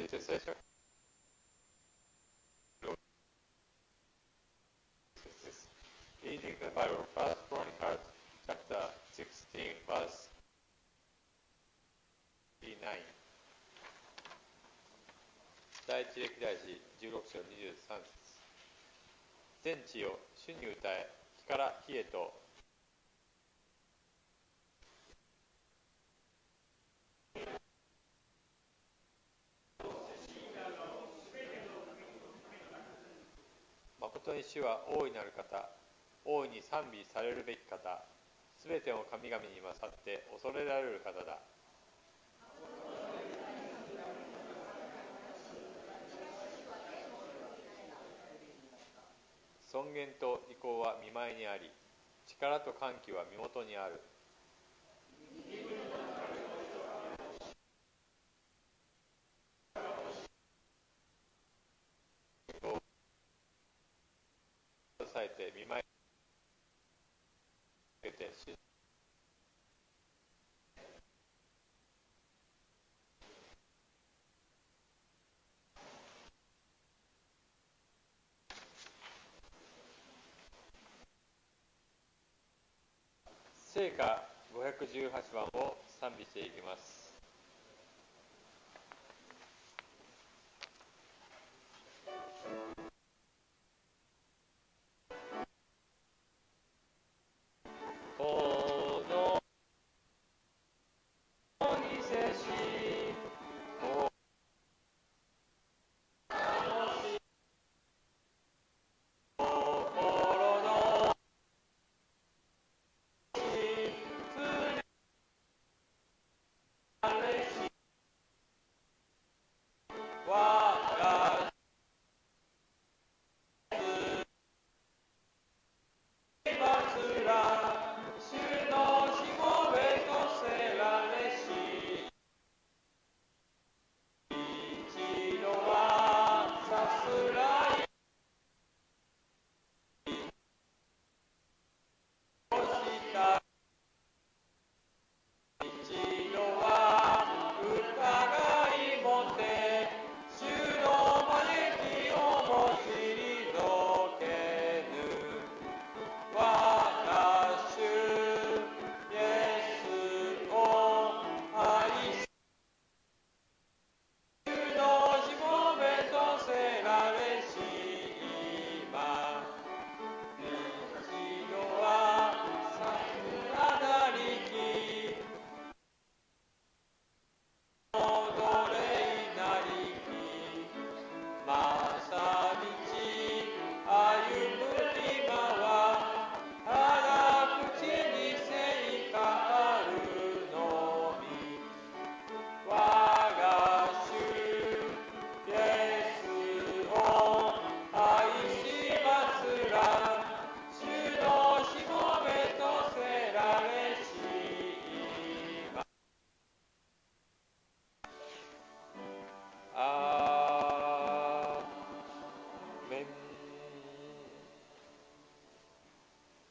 て聖書Reading the Bible, First Chronicles, chapter 16, verse 39. 第一歴代史16章23節。全地を主に歌え、火から火へと。誠に主は大いなる方、大いに賛美されるべき方、すべての神々に勝って恐れられる方だ。尊厳と意向は御前にあり、力と歓喜は身元にある。支えて御前に受けて聖歌518番を賛美していきます。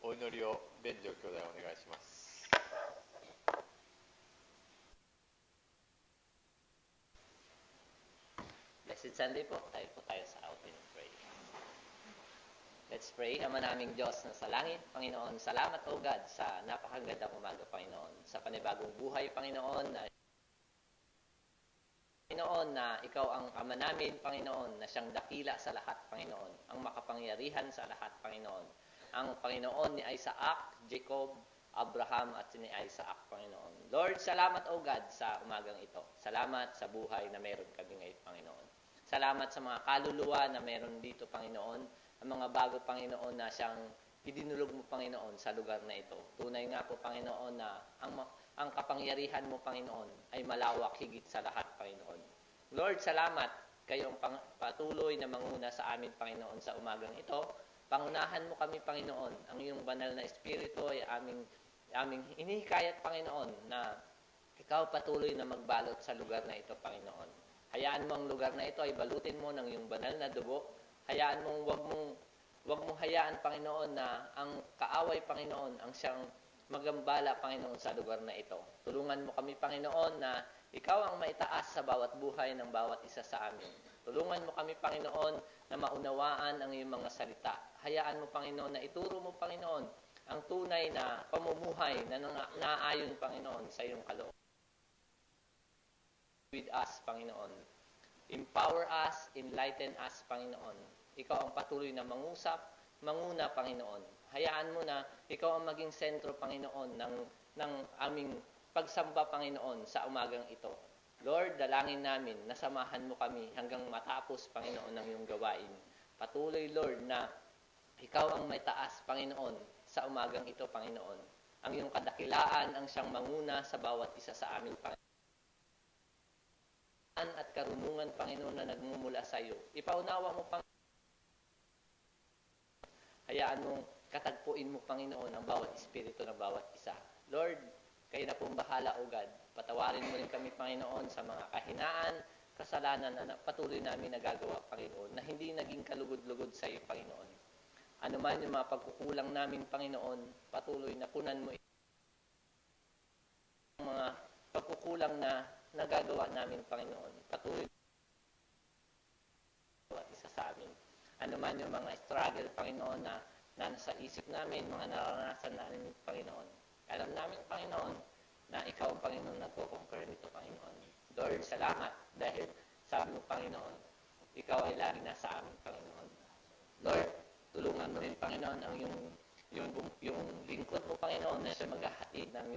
お祈りを弁助兄弟お願いします。Blessed Sunday po, tayo sa opening prayer. Let's pray. Ama naming Diyos na sa langit, Panginoon, salamat o God sa napakagandang umaga, Panginoon, sa panibagong buhay, Panginoon, na Ikaw ang Ama namin, Panginoon, na siyang dakila sa lahat, Panginoon, ang makapangyarihan sa lahat, Panginoon, ang Panginoon ni Isaac, Jacob, Abraham at ni Isaac, Panginoon. Lord, salamat o God sa umagang ito. Salamat sa buhay na meron kami ngayon, Panginoon. Salamat sa mga kaluluwa na meron dito, Panginoon. Ang mga bago, Panginoon, na siyang idinulog mo, Panginoon, sa lugar na ito. Tunay nga po, Panginoon, na ang kapangyarihan mo, Panginoon, ay malawak higit sa lahat, Panginoon. Lord, salamat kayong patuloy na manguna sa amin, Panginoon, sa umagang ito. Pangunahan mo kami, Panginoon. Ang iyong banal na espiritu ay aming inihikayat, Panginoon, na ikaw patuloy na magbalot sa lugar na ito, Panginoon. Hayaan mo ang lugar na ito ay balutin mo ng iyong banal na dugo. Hayaan mong wag mong hayaan, Panginoon, na ang kaaway, Panginoon, ang siyang magambala, Panginoon, sa lugar na ito. Tulungan mo kami, Panginoon, na ikaw ang maitaas sa bawat buhay ng bawat isa sa amin. Tulungan mo kami, Panginoon, na maunawaan ang iyong mga salita. Hayaan mo, Panginoon, na ituro mo, Panginoon, ang tunay na pamumuhay na naayon, Panginoon, sa iyong kalooban. With us, Panginoon. Empower us, enlighten us, Panginoon. Ikaw ang patuloy na mangusap, manguna, Panginoon. Hayaan mo na ikaw ang maging sentro, Panginoon, ng aming pagsamba, Panginoon, sa umagang ito. Lord, dalangin namin na samahan mo kami hanggang matapos, Panginoon, ng iyong gawain. Patuloy, Lord, na ikaw ang may taas, Panginoon, sa umagang ito, Panginoon. Ang iyong kadakilaan ang siyang manguna sa bawat isa sa amin, Panginoon. At karunungan, Panginoon, na nagmumula sa iyo. Ipaunawa mo, Panginoon. Hayaan mong katagpuin mo, Panginoon, ang bawat espiritu ng bawat isa. Lord, kayo na pong bahala, O God. Patawarin mo rin kami, Panginoon, sa mga kahinaan, kasalanan na patuloy namin nagagawa, Panginoon, na hindi naging kalugod-lugod sa iyo, Panginoon. Ano man yung mga pagkukulang namin, Panginoon, patuloy na punan mo ang mga pagkukulang na nagagawa namin, Panginoon. Patuloy at isa sa amin. Ano man yung mga struggle, Panginoon, na nasa isip namin, mga naranasan namin, Panginoon. Alam namin, Panginoon, na ikaw ang Panginoon nagko-conquer nito, Panginoon. Lord, salamat dahil sabi mo, Panginoon, ikaw ay lagi nasa amin, Panginoon. Lord, tulungan mo rin, Panginoon, ang yung lingkod mo, Panginoon, na siya maghahatid ng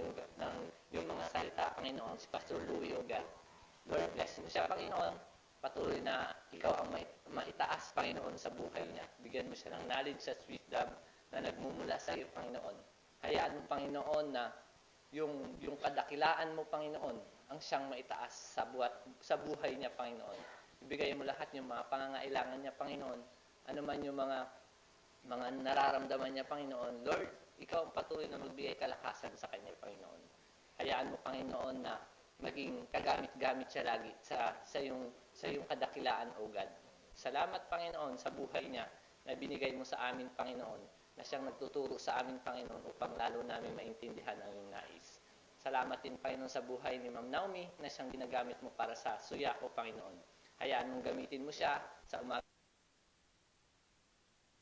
yung mga salita, Panginoon, si Pastor Louie, O God. Lord, bless mo siya, Panginoon. Patuloy na ikaw ang maitaas, Panginoon, sa buhay niya. Bigyan mo siya ng knowledge at wisdom na nagmumula sa iyo, Panginoon. Hayaan mo, Panginoon, na yung kadakilaan mo, Panginoon, ang siyang maitaas sa buhay niya, Panginoon. Ibigay mo lahat yung mga pangangailangan niya, Panginoon. Ano man yung mga nararamdaman niya, Panginoon. Lord, ikaw ang patuloy na magbigay kalakasan sa kanya, Panginoon. Hayaan mo, Panginoon, na maging kagamit-gamit siya lagi sa iyong kadakilaan, O God. Salamat, Panginoon, sa buhay niya na binigay mo sa amin, Panginoon, na siyang nagtuturo sa amin, Panginoon, upang lalo namin maintindihan ang iyong nais. Salamat din, Panginoon, sa buhay ni Ma'am Naomi na siyang ginagamit mo para sa suya ko, Panginoon. Hayaan mong gamitin mo siya sa umaga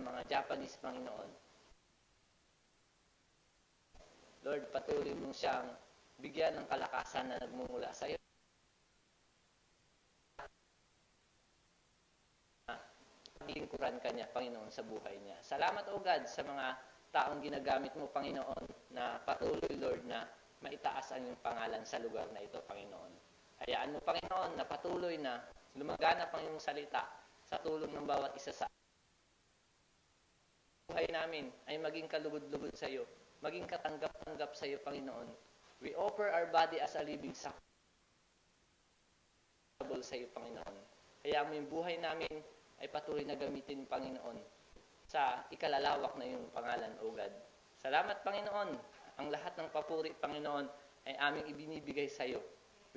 mga Japanese, Panginoon. Lord, patuloy mong siyang bigyan ng kalakasan na nagmumula sa iyo. Lingkuran ka niya, Panginoon, sa buhay niya. Salamat, O God, sa mga taong ginagamit mo, Panginoon, na patuloy, Lord, na maitaas ang iyong pangalan sa lugar na ito, Panginoon. Hayaan mo, Panginoon, na patuloy na lumaganap ang iyong salita sa tulong ng bawat isa sa buhay namin ay maging kalugod-lugod sa iyo, maging katanggap-tanggap sa iyo, Panginoon. We offer our body as a living sacrifice sa iyo, Panginoon. Hayaan mo yung buhay namin ay patuloy na gamitin, Panginoon, sa ikalalawak na iyong pangalan, O God. Salamat, Panginoon. Ang lahat ng papuri, Panginoon, ay aming ibinibigay sa iyo.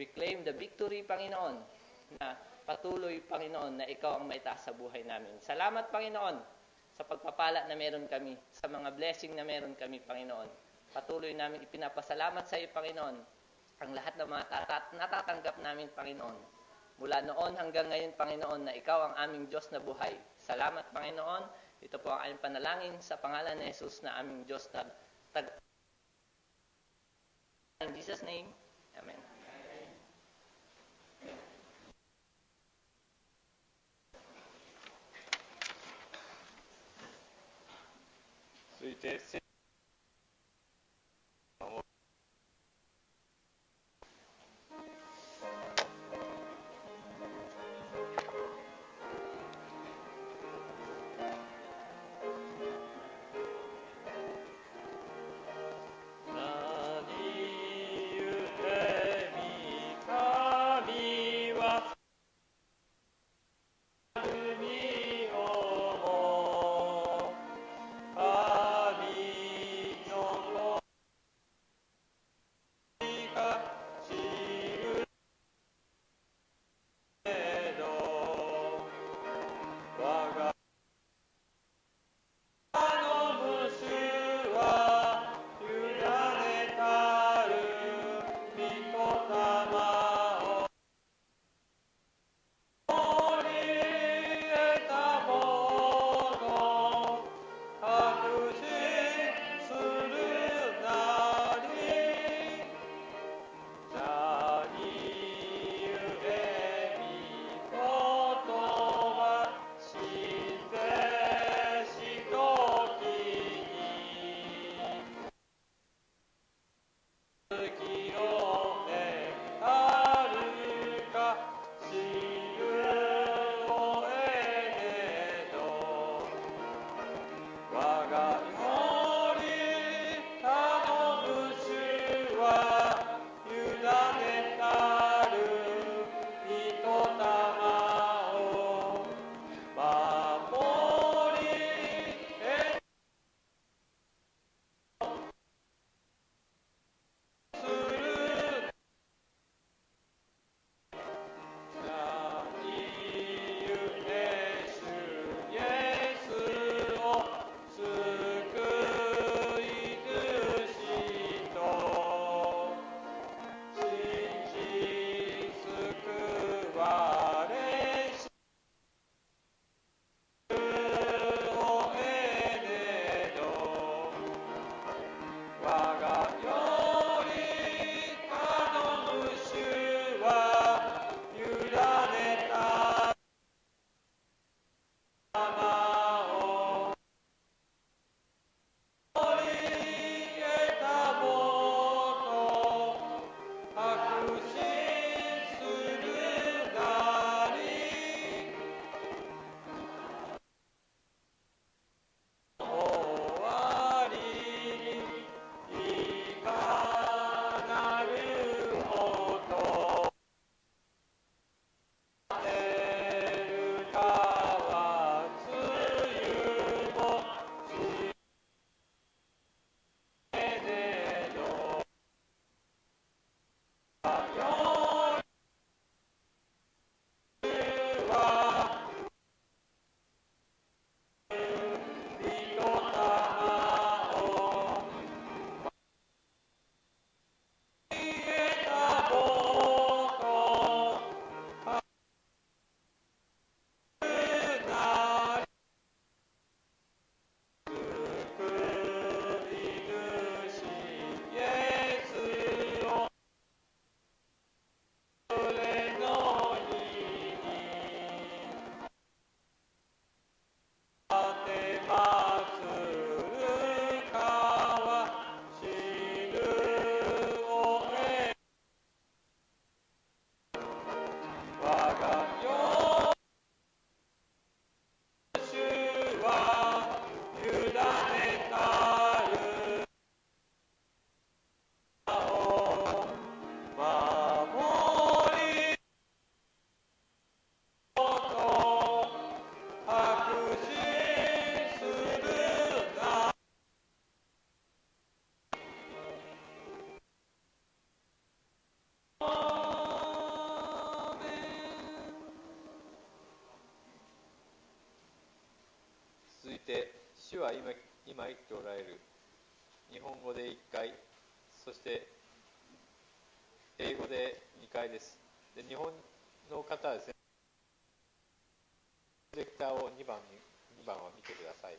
We claim the victory, Panginoon, na patuloy, Panginoon, na ikaw ang maitaas sa buhay namin. Salamat, Panginoon, sa pagpapala na meron kami, sa mga blessing na meron kami, Panginoon. Patuloy namin ipinapasalamat sa iyo, Panginoon, ang lahat ng mga natatanggap namin, Panginoon. Mula noon hanggang ngayon, Panginoon, na ikaw ang aming Diyos na buhay. Salamat, Panginoon. Ito po ang aming panalangin sa pangalan ni Jesus na aming Diyos na in Jesus' name, Amen. Kami て主は今言っておられる。日本語で1回、そして英語で2回です。で、日本の方はですね、プロジェクターを2番を見てください。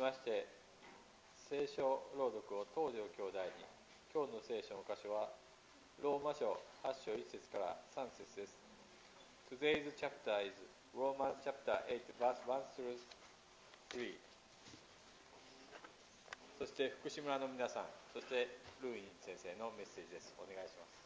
まして聖書朗読を東條兄弟に。今日の聖書の箇所はローマ書8章1節から3節です。Today's chapter is Romans chapter 8 verse 1 through 3。そして福島村の皆さん、そしてルーイン先生のメッセージです。お願いします。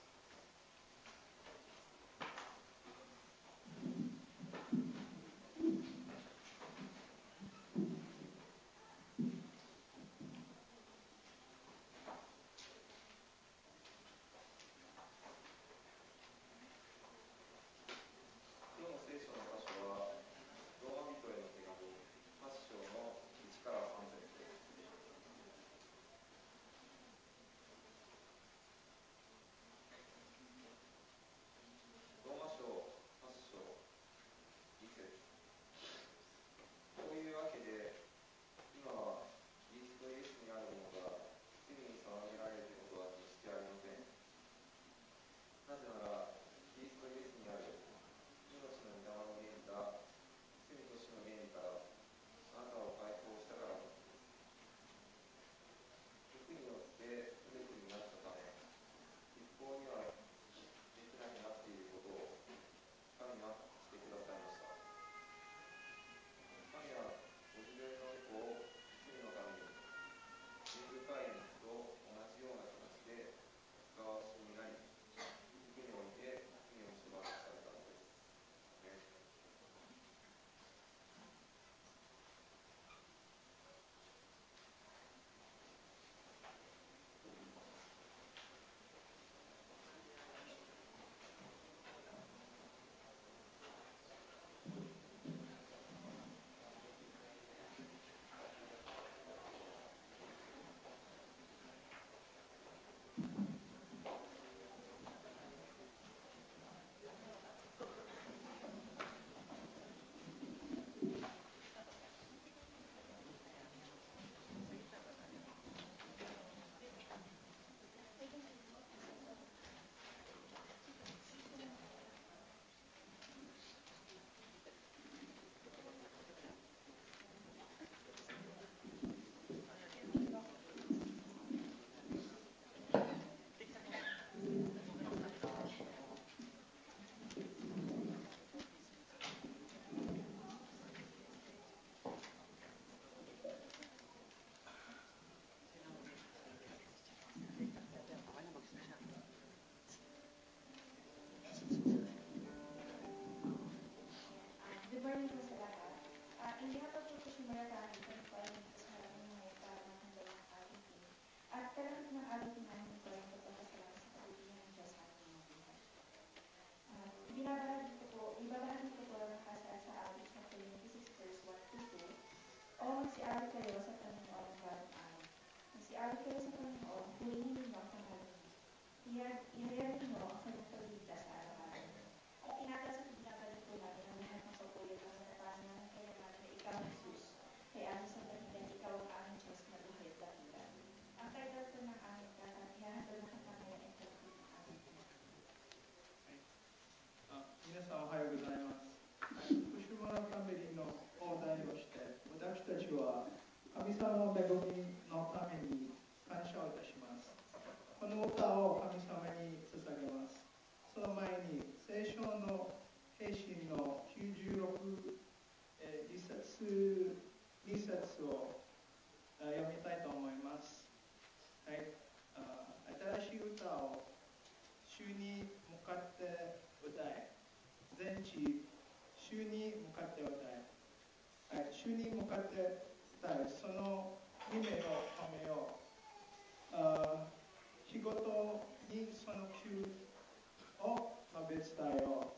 Morning po sa lahat. Hindi na po simula sa ating pagpapalit sa maraming mga para matanggal ang ating team. At kalahit ng ating namin po ang pagpapasalamat sa pagpapilihan ng Diyos sa ating mga buhay. Ibabahagi ko po ang nakasaan sa ating sa 26 verse 1 to 2. O magsiari kayo sa Panginoon ng bagong araw. Magsiari kayo sa Panginoon, purihin ninyo ang pangalan niyo. Ihayag ninyo ang kanyang pagligtas sa araw-araw. At inatas at binabalik po namin ang lahat ng pagpulit ang natapasan ng kailangan na ikaw, Jesus, kay aming sa dahilan, ikaw ang aming Diyos na buhay at dakilan. Ang kailangan po ng aming katat, ihahandol na kapanayan at pagpulit ng aming buhay. 皆さんおはようございます。福島ファミリーのを代表して、私たちは神様の恵みのために感謝をいたします。この歌を神様に捧げます。その前に聖書の平信の96、2節を読みたいと思います。はい、新しい歌を主に向かって歌え。全地、主に向かって歌え。はい、主に向かって歌え。その夢を止めよう。日ごとにその救を述べ伝えよ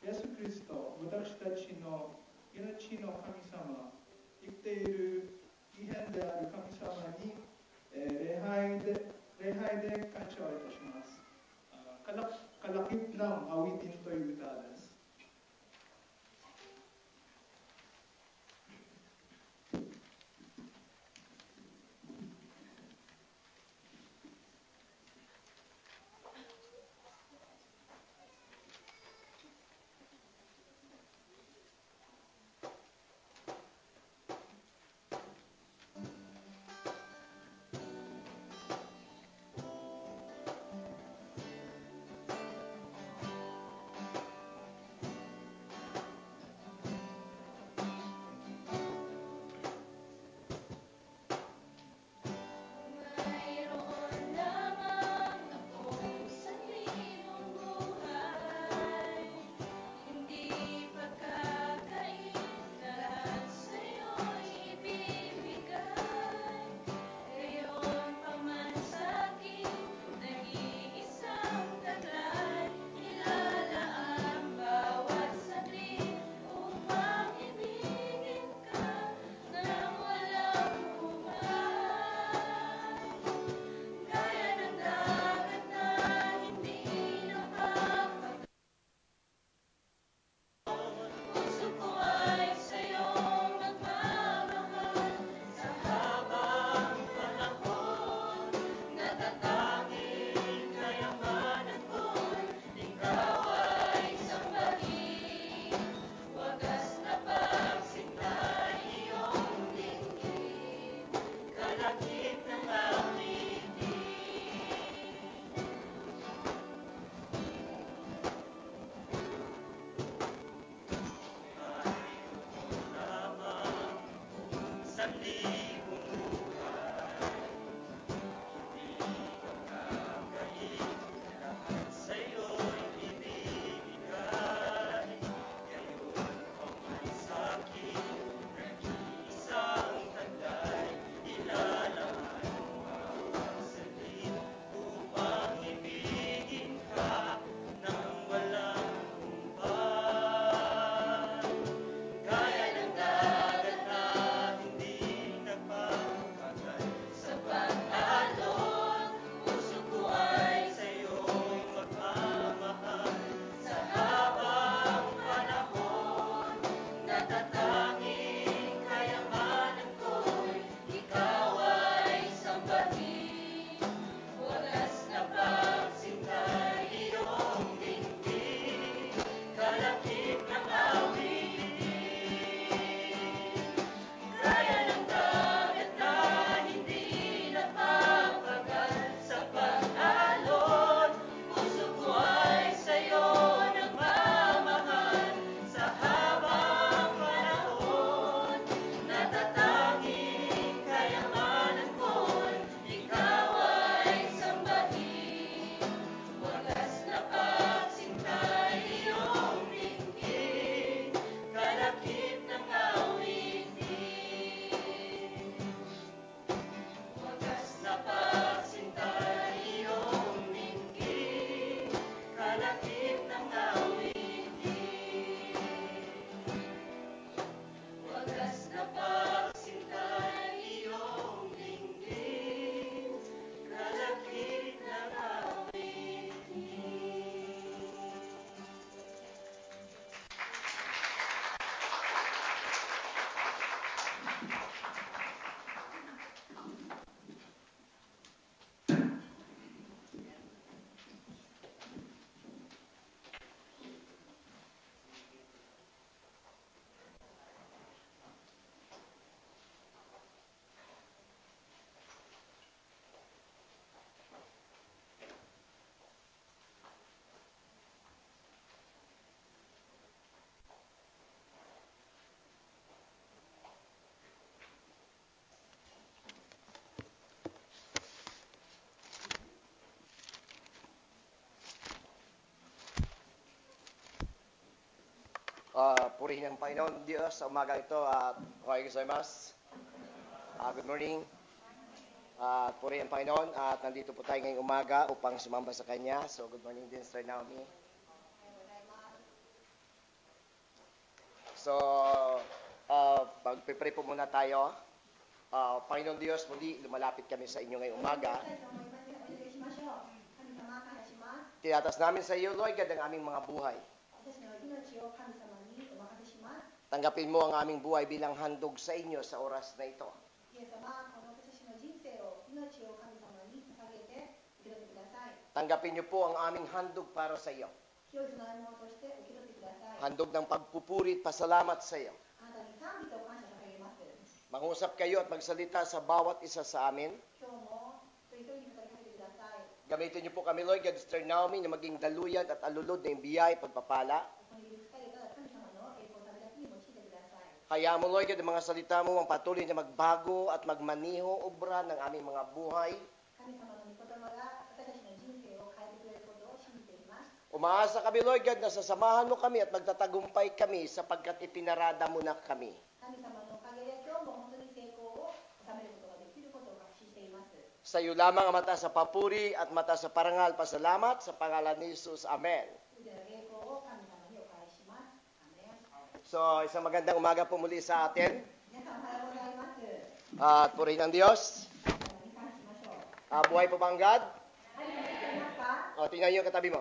う。イエス・キリスト、私たちの命の神様、生きている異変である神様に、礼拝で感謝をいたします。Kalakip ng awitin to yung italas. purihin ang Panginoon Diyos sa umaga ito at okay gozaimasu. Good morning. Purihin ang Panginoon at nandito po tayo ngayong umaga upang sumamba sa Kanya. So good morning din, Sir Naomi. So, pag-pray po muna tayo. Panginoon Diyos, muli lumalapit kami sa inyo ngayong umaga. Tinatas namin sa iyo, Lord God, ang aming mga buhay. Tanggapin mo ang aming buhay bilang handog sa inyo sa oras na ito. Tanggapin niyo po ang aming handog para sa iyo. Handog ng pagpupuri at pasalamat sa iyo. Mangusap kayo at magsalita sa bawat isa sa amin. Gamitin niyo po kami, Lord God, Sister Naomi, na maging daluyan at alulod na biyaya at pagpapala. Kaya mo, Lord God, ang mga salita mo ang patuloy na magbago at magmaniho obra ng aming mga buhay. Umaasa kami, Lord God, na sasamahan mo kami at magtatagumpay kami sapagkat ipinarada mo na kami. Sa iyo lamang ang mata sa papuri at mata sa parangal, pasalamat sa pangalan ni Jesus. Amen. So, isang magandang umaga po muli sa atin. At purihin ang Diyos. Buhay po bang God? O, tingnan niyo yung katabi mo.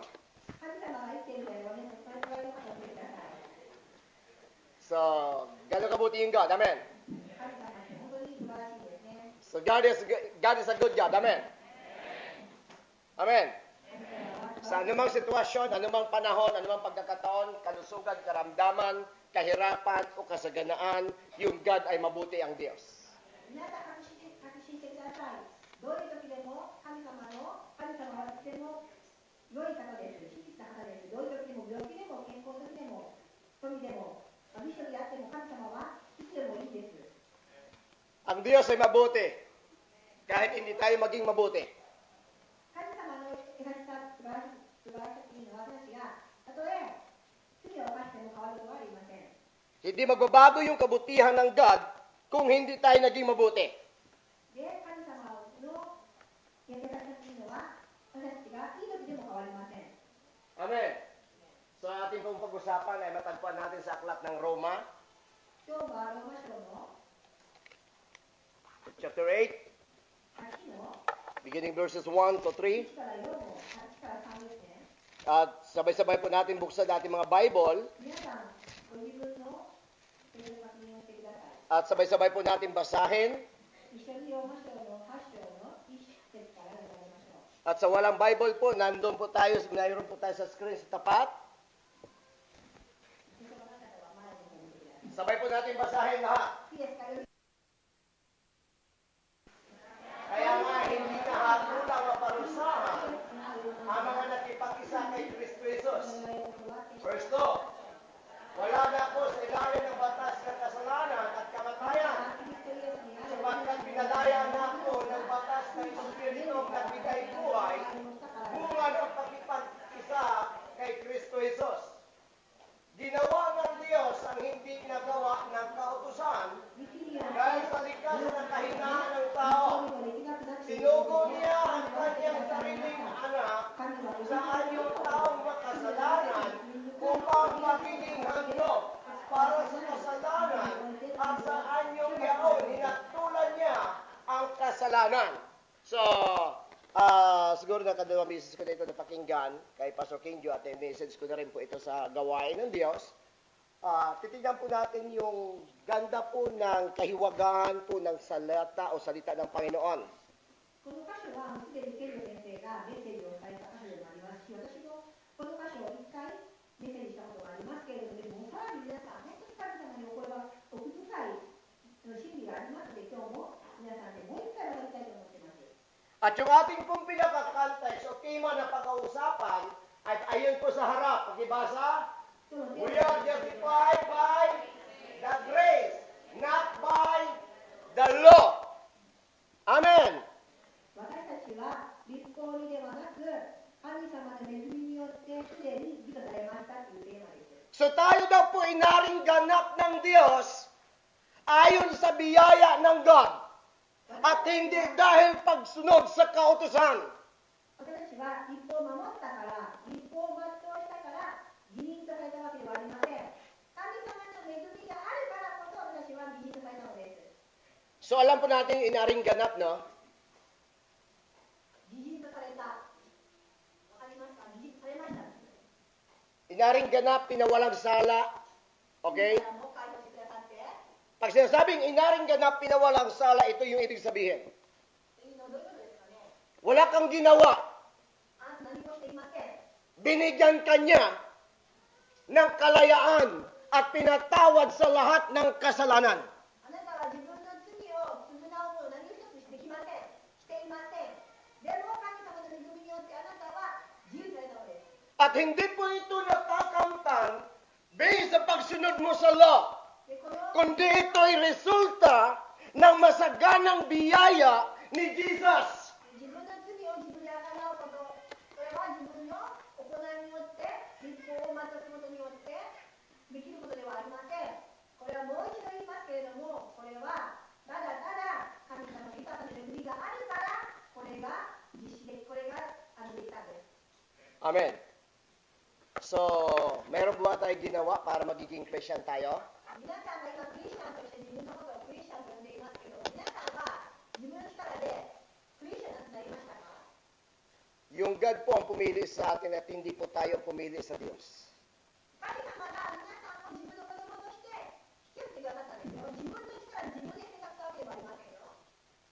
So, gano'n kabuti yung God. Amen. So, God is a good God. Amen. Amen. Sa anumang sitwasyon, anumang panahon, anumang pagkakataon, kalusugan, karamdaman, kahirapan o kasaganaan, yung God ay mabuti ang Diyos. Ang Diyos ay mabuti, kahit hindi tayo maging mabuti. Hindi magbabago yung kabutihan ng God kung hindi tayo naging mabuti. Amen. So ating pong pag-usapan ay matagpuan natin sa aklat ng Roma. Chapter 8. Beginning verses 1 to 3. At sabay-sabay po natin buksan ating mga Bible. At sabay-sabay po natin basahin. At sa walang Bible po, mayroon po tayo sa screen sa tapat. Sabay po natin basahin lahat. Kaya nga, hindi kahagulang maparusahan ang mga nakipag-isa kay Kristo Jesus. Verse 2, wala na ako sa ilalim ng batas ng kasalanan at kamatayan, sapagkat pinalaya na ako ng batas ng Espiritong nagbigay buhay, bunga ng pagkipag-isa kay Kristo Jesus. Ginawa ng Diyos ang hindi ginagawa ng kautusan dahil sa likas na kahinaan ng tao. Sinugo niya ang kanyang sariling anak sa anyong taong makasalanan upang magiging handog para sa kasalanan at sa anyong yaon hinatulan niya ang kasalanan. So, siguro nakadalawang beses ko na ito napakinggan kay Pastor King Jo at message ko na rin po ito sa gawain ng Diyos. Titignan po natin yung ganda po ng kahiwagaan po ng salita o salita ng Panginoon. この箇所はすでにケル先生がメッセージをされた箇所でもありますし、私もこの箇所を1回メッセージしたことがありますけれども、さらに皆さん、本当に神様にこれは奥深い真理がありますので、今日も皆さんでもう1回学びたいと思っています。 At yung ating pong pinaka-context o tema na pag-uusapan ay ayun po sa harap. Pagibasa, we are justified by the grace, not by the law. Amen. 私たちは立法にではなく、神様の恵みによってすでに義とされましたというテーマです。So tayo daw po inaring ganap ng Diyos ayon sa biyaya ng God. At hindi dahil pagsunod sa kautusan. 私たちは立法を守ったから、立法を全うしたから、義人とされたわけではありません。神様の恵みがあるからこそ私は義人とされたのです。 So alam po natin yung inaring ganap, no? 義人とされた。わかりますか？義人とされました。 Inaring ganap, pinawalang sala. Okay? もう解放してくださって。 Pag sinasabing inaring ganap, pinawalang sala, ito yung ibig sabihin. どういうことですかね？ Wala kang ginawa. あなた何もしていません。 Binigyan ka niya ng kalayaan at pinatawad sa lahat ng kasalanan. あなたは自分の罪を償うもの何一つしてきません。していません。でも神様の恵みによってあなたは自由になれたのです。 At hindi po ito nakakamtan based sa pagsunod mo sa law, でこの kundi ito'y resulta ng masaganang biyaya ni Jesus. 自分の罪を自分で贖うこと、それは自分の行いによって立法を全うすることによってできることではありません。これはもう一度言いますけれども、これはただただ神様の豊かな恵みがあるから、これが実施でこれができたんです。 Amen. So, meron ba tayo ginawa para magiging Christian tayo? 皆さんが今クリスチャンとして自分のことをクリスチャンと呼んでいますけど、皆さんは自分の力でクリスチャンになりましたか？ Yung God po ang pumili sa atin at hindi po tayo pumili sa Diyos. 神様が皆さんを自分の子供として引き寄せてくださったんですよ。自分の力自分で選択したわけではありませんよ。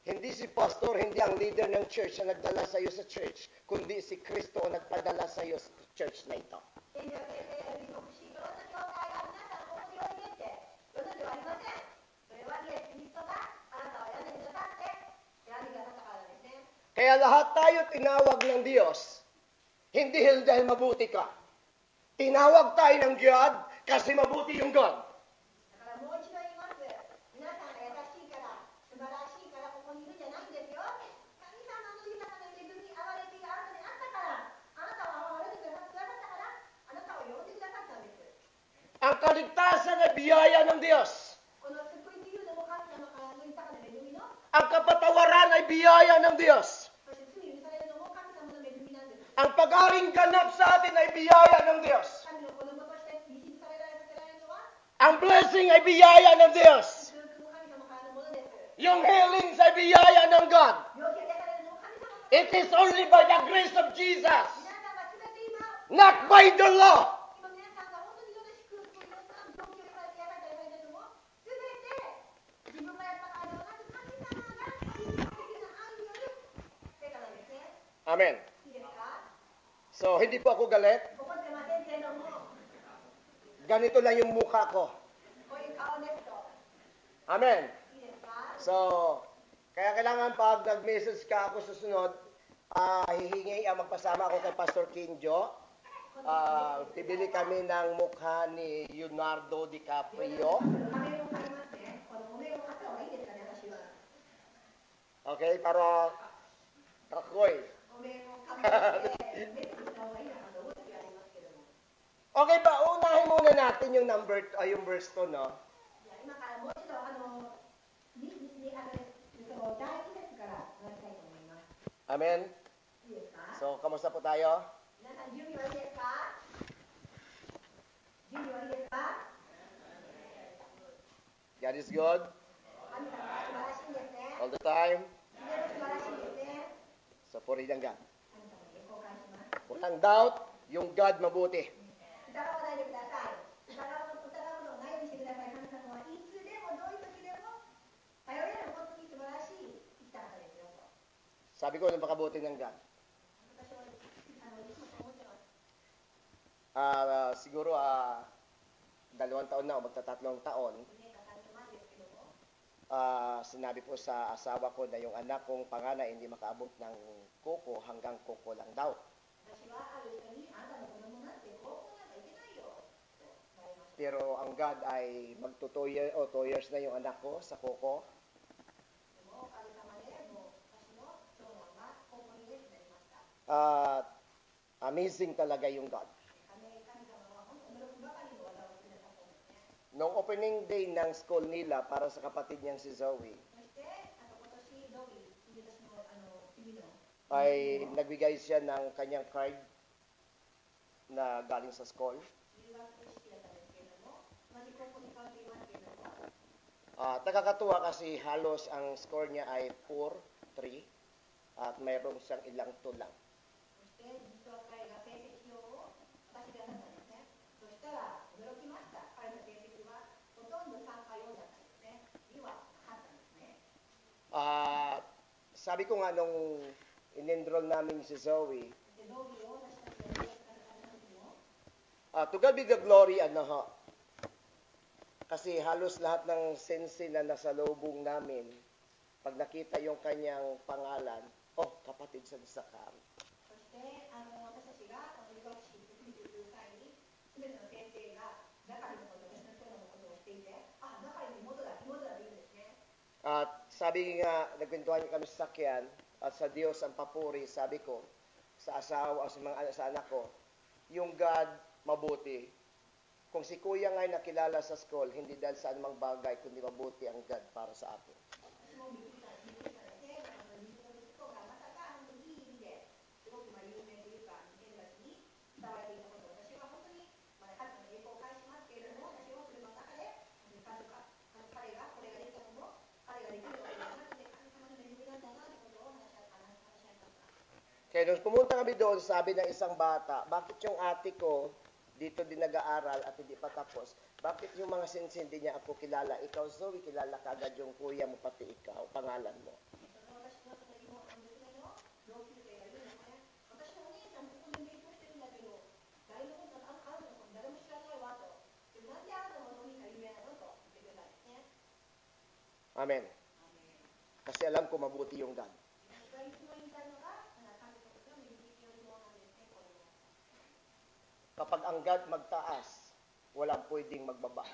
Hindi si pastor, hindi ang leader ng church na nagdala sa iyo sa church, kundi si Kristo ang nagpadala sa iyo sa church na ito. 先生が先生や牧師、いろんな教会が皆さんここにおいでって呼んだではありません。それはイエス・キリストがあなたを選んでくださって選んでくださったからですね。 Kaya lahat tayo tinawag ng Diyos, hindi dahil mabuti ka. Tinawag tayo ng God kasi mabuti yung God. だからもう一度言います。皆さんが優しいから、素晴らしいからここにいるんじゃないんですよ。神様の豊かな恵み、憐れみがあなたにあったから、あなたを憐れんでくださったから、あなたを呼んでくださったんです。 Ang kaligtasan ay biyaya ng Diyos. この救いというのも神様からの豊かな恵みの、 Ang kapatawaran ay biyaya ng Diyos. そして罪許されるのも神様の恵みなんです。 Ang pag-aring ganap sa atin ay biyaya ng Diyos. 神の子供として導されるのは、 Ang blessing ay biyaya ng Diyos. 祝福も神様からのものです。 Yung healing ay biyaya ng God. 病気が出されるのも神様のものです。 It is only by the grace of Jesus, 皆さんは全て今、 not by the law. 今皆さんが本当にいろんな祝福をいろんな病気をされてやられたりされているのも、全て自分がやったからではなく、神様が神様的な愛による成果なんですね。 Amen. いいですか？ So, hindi po ako galit. 怒ってませんけれども、 Ganito lang yung mukha ko. こういう顔ですと。 Amen. いいですか？ So, kaya kailangan pag nag-message ka ako susunod, hihingi magpasama ako kay Pastor Kinjo. Bibili kami ng mukha ni Leonardo DiCaprio. 仮面を買いますね。このお面を買った方がいいですかね、私は。 Okay, para kakoy. お面を買ってメッセージした方がいいのかと思う時ありますけども。 Okay ba, unahin muna natin yung yung verse 2, no? じゃあ今からもう一度第一節から話したいと思います。 Amen. いいですか？ So, kamusta po tayo? 皆さん準備はいいですか？準備はいいですか？ God is good 神様は素晴らしいんですね。 all the time. いつでも素晴らしいですね。 So, purihin ang God. 神様に交換します。 Walang doubt, yung God mabuti. 疑わないでください。疑うことをないようにしてください。神様はいつでもどういう時でも頼れる本当に素晴らしい生きた方ですよと。 Sabi ko, napakabuti ng God. 私はいつもそう思ってます。 Siguro, 2 taon na o magtatatlong taon, 2年か3年前ですけども、 sinabi po sa asawa ko na yung anak kong panganay hindi makaabot ng kuko hanggang kuko lang daw. 私はある人にあなたの子供なんて高校なんか行けないよと言われました。 Pero ang God ay magto 2 years na yung anak ko sa kuko. でもおかげさまでもう私の長男は高校2年生になりました。 Amazing talaga yung God. 神様は本当に驚くばかりの技 Nung opening day ng school nila para sa kapatid niyang si Zoe, そしてあと今年ドビー君たちの君の ay nagbigay siya ng kanyang card na galing sa school. 入学式だったんですけれども、同じ高校に通っていますけれども、 Nakakatuwa kasi halos ang score niya ay 4-3 at mayroon siyang ilang tulang. そして実は彼が成績表を渡してくださったんですね。そしたら驚きました。彼の成績はほとんど3回4だったんですね。2はなかったんですね。 Sabi ko nga nung in-enroll namin si Zoe, で、ドビーを私たちが入学させた時も、 to God be the glory, kasi halos lahat ng sensi na nasa lubong namin, pag nakita yung kanyang pangalan, kapatid sa Sakam. そして私たちが入学式に来る際に、すべての先生が中のこと、私の人のことをしていて、中に妹だって言うんですね。 At sabi nga, nagkwentuhan kami sa sakyan, at sa Diyos ang papuri, sabi ko, sa asawa, sa anak ko, yung God mabuti. Kung si Kuya nga'y nakilala sa school, hindi dahil sa anumang bagay, kundi mabuti ang God para sa atin. 私もびっくりしたんですね。自分の息子がまさかいい意味ですごく有名というか、先生たちに伝わっていたことを私は本当に神の栄光を返しますけれども、私はそれの中で彼がこれができたのも彼ができるわけではなくて神様の恵みなんだなということを話し合いました。 Kaya nung pumunta kami doon, sabi ng isang bata, bakit yung ate ko dito din nag-aaral at hindi pa tapos? Bakit yung mga sensi hindi niya ako kilala? Ikaw, Zoe, kilala ka agad yung kuya mo, pati ikaw, pangalan mo. その私のその妹の同級生が言うんですね。私のお姉ちゃんここで勉強してるんだけど、誰のことあるのか誰も知らないわと。でなんであなたのお兄さん有名なのと言ってくれたんですね。 Amen. Kasi alam ko mabuti yung God. 私がいつも言いたいのが、神のことが右利きよりもなんですね、これも。 Kapag ang God magtaas, walang pwedeng magbaba.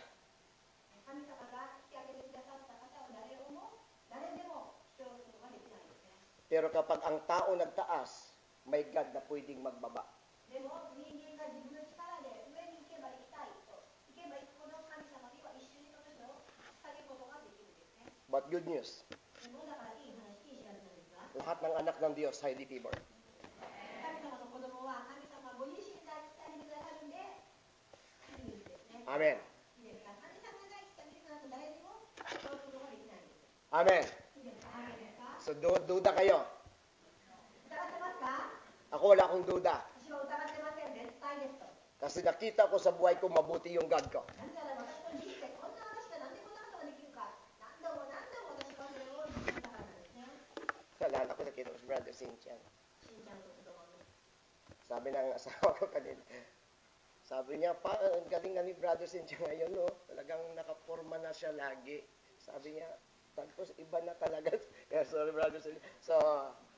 神様が引き上げてくださった方は誰でも主張することができないんですね。 Pero kapag ang tao nagtaas, may God na pwedeng magbaba. でも人間が自分の力で上に行けば行きたいと、行けば行くほど神様には一緒にその人を下げることができるんですね。 But good news, でもだからいい話、いい知らせなんですが、 lahat ng anak ng Diyos, highly favored. 神様の子供は神様ご自身が来てあげてくださるんで、いいんですね。 Amen. いいですか。神様が来てあげてくださる誰でもそういうことができないんです。 Amen. いいですか。アーメンですか。 So, duda kayo. 疑ってますか。 Ako wala akong duda. 私は疑ってません。絶対ですと。 Kasi nakita ko sa buhay ko mabuti yung God ko. なんでなら私の人生こんな話がなんでこんなことができるか。何度も私はそれを見たからなんですね。 Naalala ko na kay Brother Cynthia. しんちゃんと子供の。 Sabi ng asawa ko kanina. Sabi niya, ang galing nga ni Brother Cynthia ngayon, no? Talagang nakaporma na siya lagi. Sabi niya, tapos iba na talaga. Yeah, sorry, Brother Cynthia. So,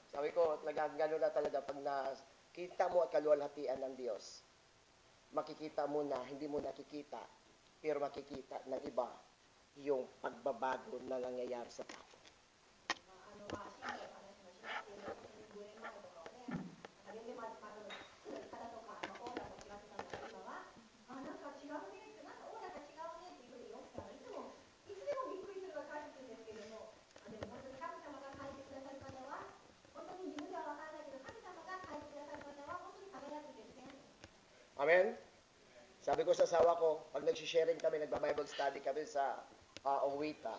sabi ko, talagang gano'n na talaga pag nakita mo at kaluwalhatian ng Diyos. Makikita mo na, hindi mo nakikita, pero makikita ng iba yung pagbabago na nangyayari sa tao. しんちゃんの話もしますけれども、5年前とかはね、全然方とか、オーラが違ってたんだけど、今は、なんか違うねって、なんかオーラが違うねっていうふうに奥さんがいつでもびっくりするが返ってくるんですけれども、でも本当に神様が変えてくださる方は、本当に自分では分からないけど、神様が変えてくださる方は、本当に輝くんですね。 Amen? Sabi ko sa asawa ko, pag nag-sharing kami, nagba-Bible study kami sa Owita,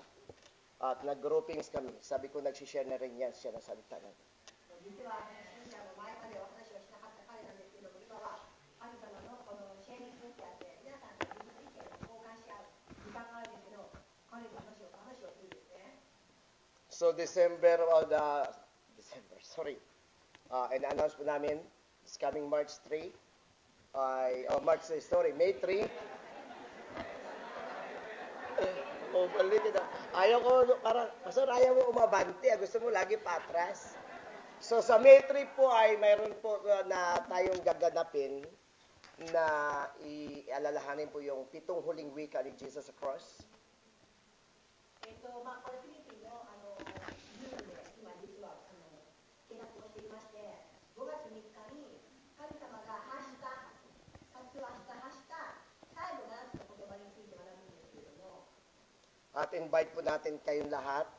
at nag-groupings kami, sabi ko nag-share na rin yan siya na salita na. 実はしんちゃんも前までお話をしなかった彼なんですけども、今は神様のこのシェアリングってあって、皆さんが意見を交換し合う時間があるんですけど、彼の話をするんですね。 So and-announce po namin, it's coming March 3, May 3. Balik na. Ayaw ko, parang, Pastor, ayaw mo umabante. Gusto mo lagi patras. So, sa May 3 po ay mayroon po na tayong gaganapin na ialalahanin po yung 7 huling wika ni Jesus sa cross. これフィリピンのズームで今実は計画をしていまして、5月3日に神様が発した最後の7つの言葉について学ぶんですけ At invite po natin kayong lahat.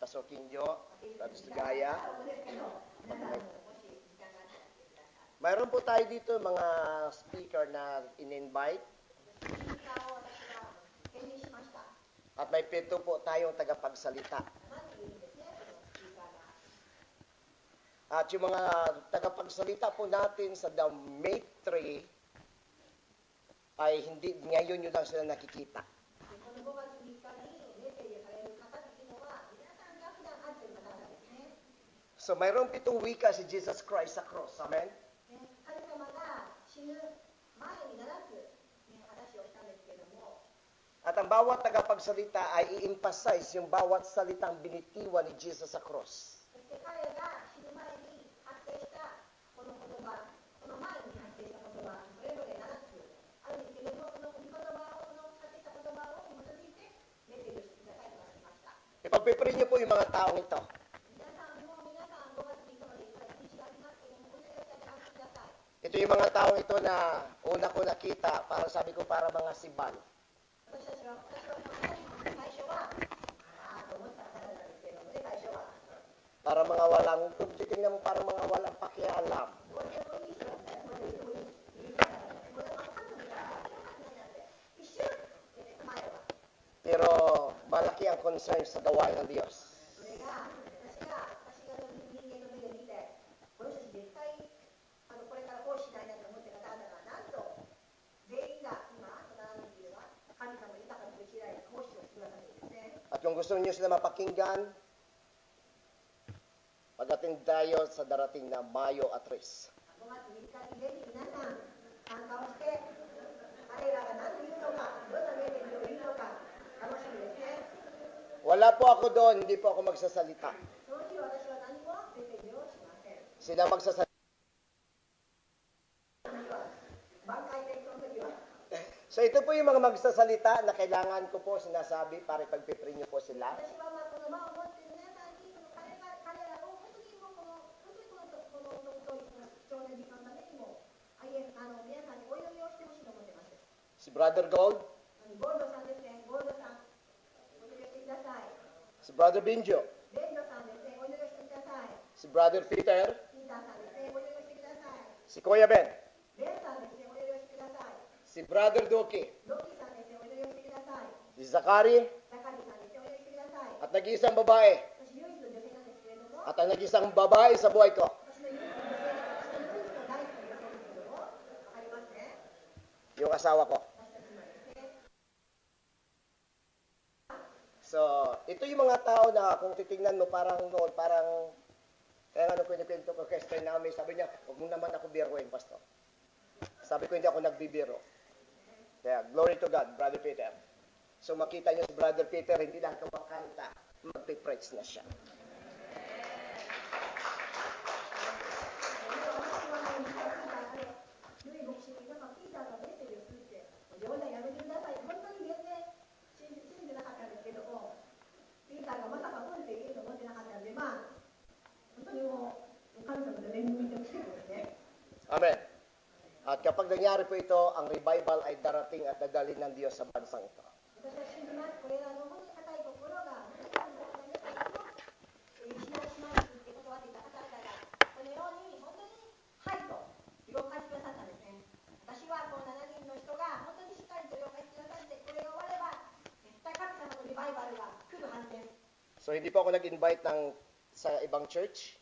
Pastor Kinjo, Brother Sugaya. Mayroon po tayo dito mga speaker na in-invite. At may 7 po tayong tagapagsalita. At yung mga tagapagsalita po natin sa The Maitri ay hindi ngayon yun lang sila nakikita. So mayroong 7 wika si Jesus Christ sa cross. Amen? At ang bawat tagapagsalita ay i-emphasize yung bawat salitang binitiwan ni Jesus sa cross. Ipagpipray niyo po yung mga taong ito. Ito yung mga taong ito na una ko nakita, para sabi ko para mga siban. Para mga walang, kung titingnan mo para mga walang pakialam. Pero malaki ang concern sa gawain ng Diyos. At kung gusto niyo sila mapakinggan, pagdating tayo sa darating na Mayo at 3. Wala po ako doon, hindi po ako magsasalita. Sila magsasalita. So ito po yung mga magsasalita na kailangan ko po sinasabi para ipagpipray niyo po sila. Si Brother Gold. Si Brother Binjo. Si Brother Peter. Si Kuya Ben. Si Brother Doki. Si Zakari. At nag-iisang babae. At ang nag-iisang babae sa buhay ko. Yung asawa ko. So, ito yung mga tao na kung titingnan mo parang noon, parang kaya nga nung kwento ko kay Esther namin, sabi niya, huwag mo naman ako biruin, Pastor. Sabi ko, hindi ako nagbibiro. Kaya, glory to God, Brother Peter. So, makita niyo si Brother Peter, hindi lang kumakanta, magpipreach na siya. Amen. At kapag nangyari po ito, ang revival ay darating at dadalhin ng Diyos sa bansang ito. So hindi po ako nag-invite sa ibang church.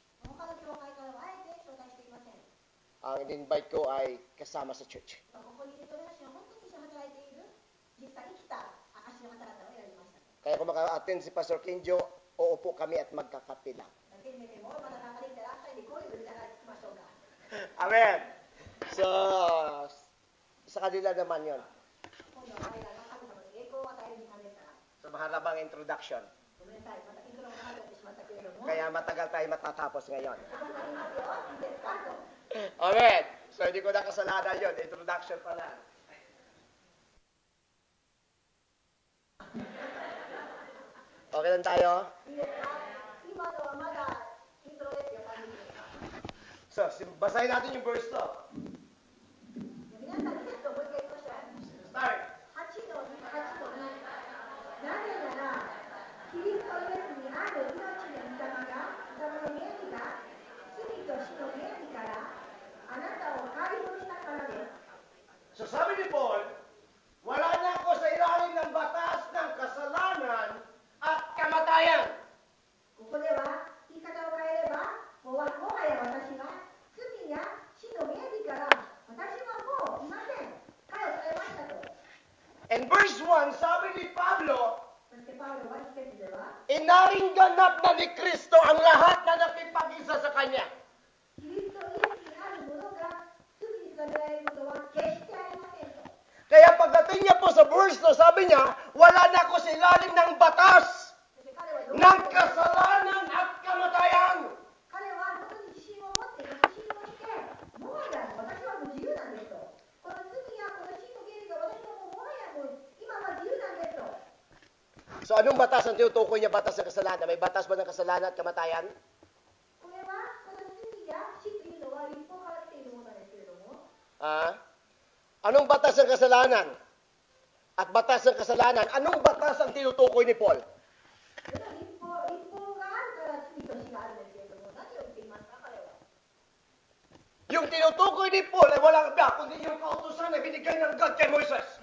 Ang in-invite ko ay kasama sa church. Kaya kung maka-attend si Pastor Kinjo, uupo kami at magkakape lang. Amen. So, sa kanila naman yon. So, mahalabang introduction. Kaya matagal tayo matatapos ngayon. Amen. So, hindi ko na kasalanan yun. Introduction pa lang. Okay lang tayo? So, basahin natin yung verse to. Start. ni Kristo ang lahat na nakipag-isa sa Kanya. キリストイエスにあるものが罪にされられることは決してありませんと。 Kaya pagdating niya po sa verse 2, sabi niya, wala na ako sa ilalim ng batas, そして彼はどう ng kasalanan at kamatayan. 彼は本当に自信を持って確信をして、もはや私はもう自由なんですと。この罪やこの死と刑が私はもうはやもう今は自由なんですと。 So anong batas ang tinutukoy niya batas ng kasalanan? May batas ba ng kasalanan at kamatayan? これはこの罪や死というのは立法から来ているものなんですけれども、 Anong batas ng kasalanan? At batas ng kasalanan, anong batas ang tinutukoy ni Paul? その立法があるから罪と死があるんですけれども、何を言っていますか彼は。 Yung tinutukoy ni Paul ay walang iba, kundi yung kautusan na binigay ng God kay Moises.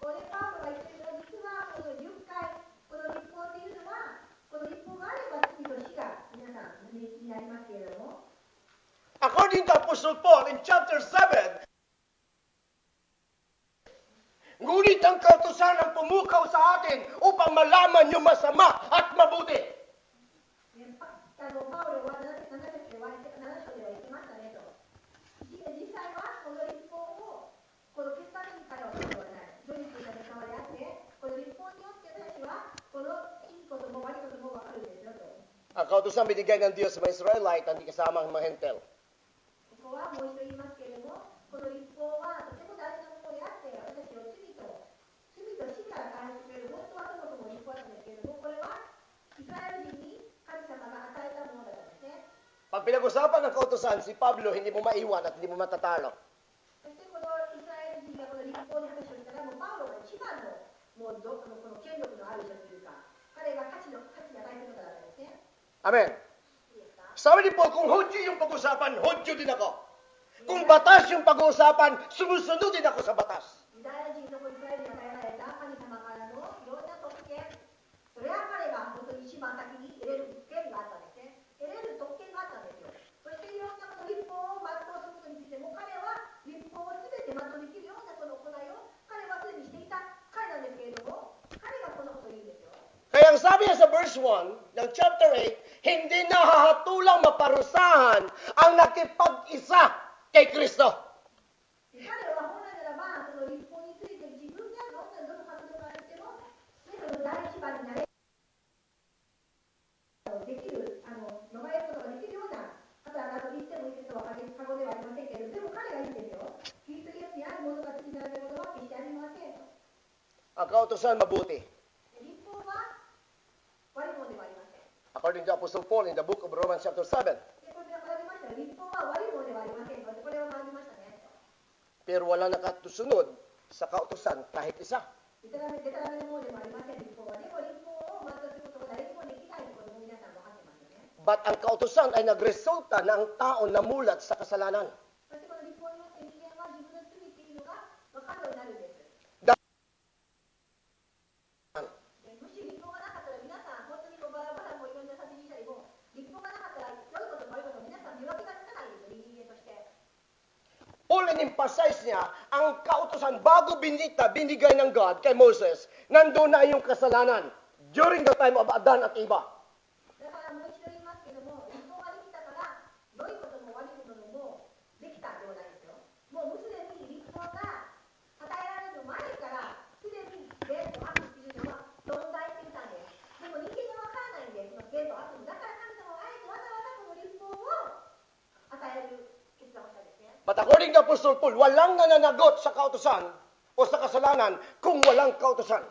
これパウロが言っているのは実はこの10回この立法というのはこの立法があれば罪と死が皆さんになりますけれども、 According to Apostle Paul in chapter 7, ngunit ang kautusan ang pumukaw sa atin upang malaman yung masama at mabuti. パウロは7章では言ってましたねと。実際はこの立法をこの消すために彼はそうではない。どういうふうな使われあって、この立法によって私はこのいいことも悪いことも分かるんですよと。 Ang kautusan binigay ng Diyos sa mga Israelite, hindi kasama ang mga Hentel. ここはもう一度言いますけれども、この立法はとても大事なものであって、私たちを罪と死から回復する本当はそもそも立法なんですけれども、これはイスラエル人に神様が与えたものだったんですね。 Pag pinag-usapan ng kautusan, si Pablo hindi mo maiwan at hindi mo matatalo. そしてこのイスラエル人がこの立法に話をしたら、もうパウロが一番のもうこの権力のある人というか、彼が価値に与えている方だったんですね。 Amen. いいですか？ Sabi ni Paul, kung Hudyo yung pag-usapan, Hudyo din ako. Kung batas yung pag-uusapan, sumusunod din ako sa batas. ユダヤ人のイスラエルに与えられた神様からのいろんな特権、それは彼が本当に一番先に得れる権があったんですね。得れる特権があったんですよ。そしていろんなこの立法を全うすることについても、彼は立法を全て全うできるようなこの行いを彼はすでにしていた彼なんですけれども、彼がこのことを言うんですよ。 Kaya ang sabi niya sa verse 1 ng chapter 8, hindi nahahatulang maparusahan ang nakipag-isa kay Kristo. 彼は本来ならば、その立法について自分がどの活動があっても、その第一番になれできる、逃れることができるような方だと言ってもいいとは過言ではありませんけれども、でも彼が言うんですよ。キリストイエスにあるものが罪になることは決してありませんと。 Ang kautusan mabuti. 立法は悪いものではありません。 According to Apostle Paul in the book of Romans chapter 7. でこれが学びましたら、立法は悪いものではありませんので、これを学びましたね。 Pero wala nakatusunod sa kautusan kahit isa. でたらめのものでもありません、立法は。でも立法を全うすることが誰にもできないということも皆さん分かってますよね。 But ang kautusan ay nagresulta na ang tao namulat sa kasalanan. そしてこの立法によって人間は自分の罪っていうのが分かるようになるんです。もし立法がなかったら皆さん本当にバラバラもいろんな殺人したりも立法がなかったら良いことも悪いことも皆さん見分けがつかないんですよ、人間として。 Paul in-emphasize niya ang kautusan bago binigay ng God kay Moses, nandun na yung kasalanan during the time of Adan at Eva. だからもう一度言いますけども、立法ができたから良いことも悪いこともできたようなんですよ。もうすでに立法が与えられる前からすでに善と悪っていうのは存在していたんです。でも人間が分からないんです、その善と悪。だから神様はあえてわざわざこの立法を与える決断をしたんですね。 But according to Apostle Paul, walang nananagot sa kautusan o sa kasalanan kung walang kautusan.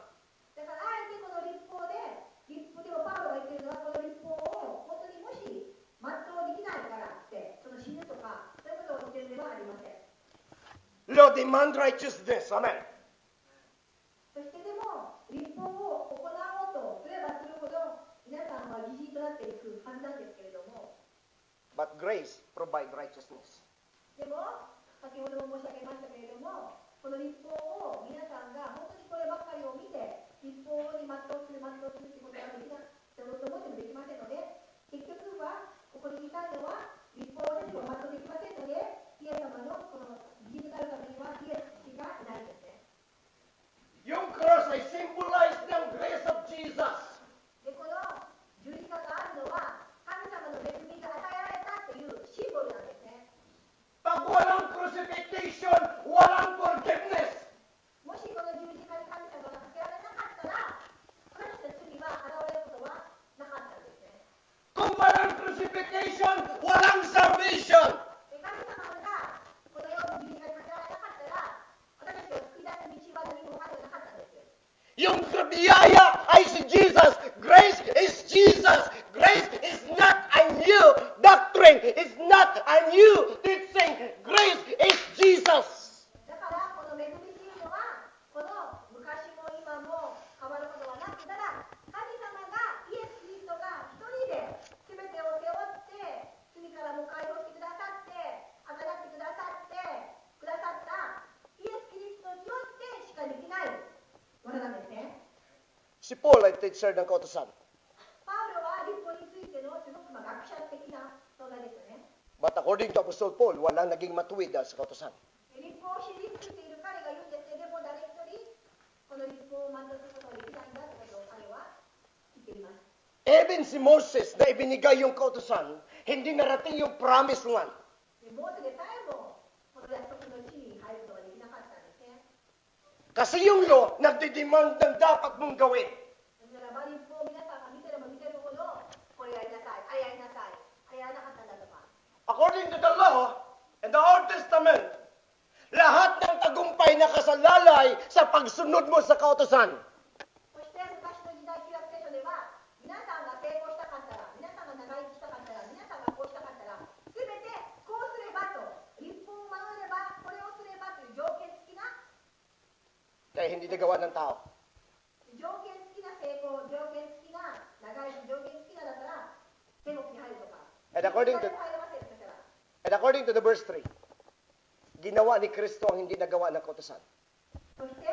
だからあえてこの立法でもパウロが言ってるのはこの立法を本当にもし全うできないからってその死ぬとかそういうことを言ってるのではありません。 Law demand righteousness. Amen. そしてでも立法を行おうとすればするほど皆さんは疑心となっていくはずなんですけれども、 But grace provide righteousness. でも先ほども申し上げましたけれども、この立法を皆さんが本当にこればっかりを見て立法に全うするってことができなと思ってもできませんので、結局はここに言いたいのは立法でも全うできませんので、イエス様のこの義になるためにはイエスしかいないんですね。 Yung cross ay symbolize ng grace of Jesus. でこの十字架があるの Yung biyaya ay si Jesus. Grace is Jesus. Grace is not a new doctrine. It's not a new teaching. Grace is Jesus. だからこの恵みっていうのは、この昔も今も変わることはなく、ただ神様がイエス・キリストが一人で全てを背負って罪からも解放してくださって、あがなってくださったイエス・キリストによってしかできない技なんですね。 Si Paul ay teacher ng kautusan. パウロは立法についてのすごく学者的な存在ですよね。 But according to Apostle Paul, walang naging matuwid sa kautusan. 立法を知り尽くしている彼が言うんですね。でも誰一人この立法を満足することができないんだということを彼は言っています。 Even si Moses na ibinigay yung kautusan, hindi narating yung promised land. モーセでさえもこの約束の地に入ることができなかったんですね。 Kasi yung law, nagdidemand ng dapat mong gawin. だから立法を皆さんが見てれば見てるほど、これやりなさい、あれやりなさい、あれやらなかったんだとか。 According to the law and the Old Testament, lahat ng tagumpay na kasalalay sa pagsunod mo sa kautusan. そして昔の時代、旧約聖書では、皆さんが成功したかったら、皆さんが長生きしたかったら、皆さんがこうしたかったら、すべてこうすればと、立法を守れば、これをすればという条件付きな、 Kaya hindi nagawa ng tao. 条件付きな成功、条件付きな長生き、条件付きなだったら、天国に入るとか。And according to, 入れませんでしたら。 and according to the verse 3, ginawa ni Kristo ang hindi nagawa ng kautusan. そして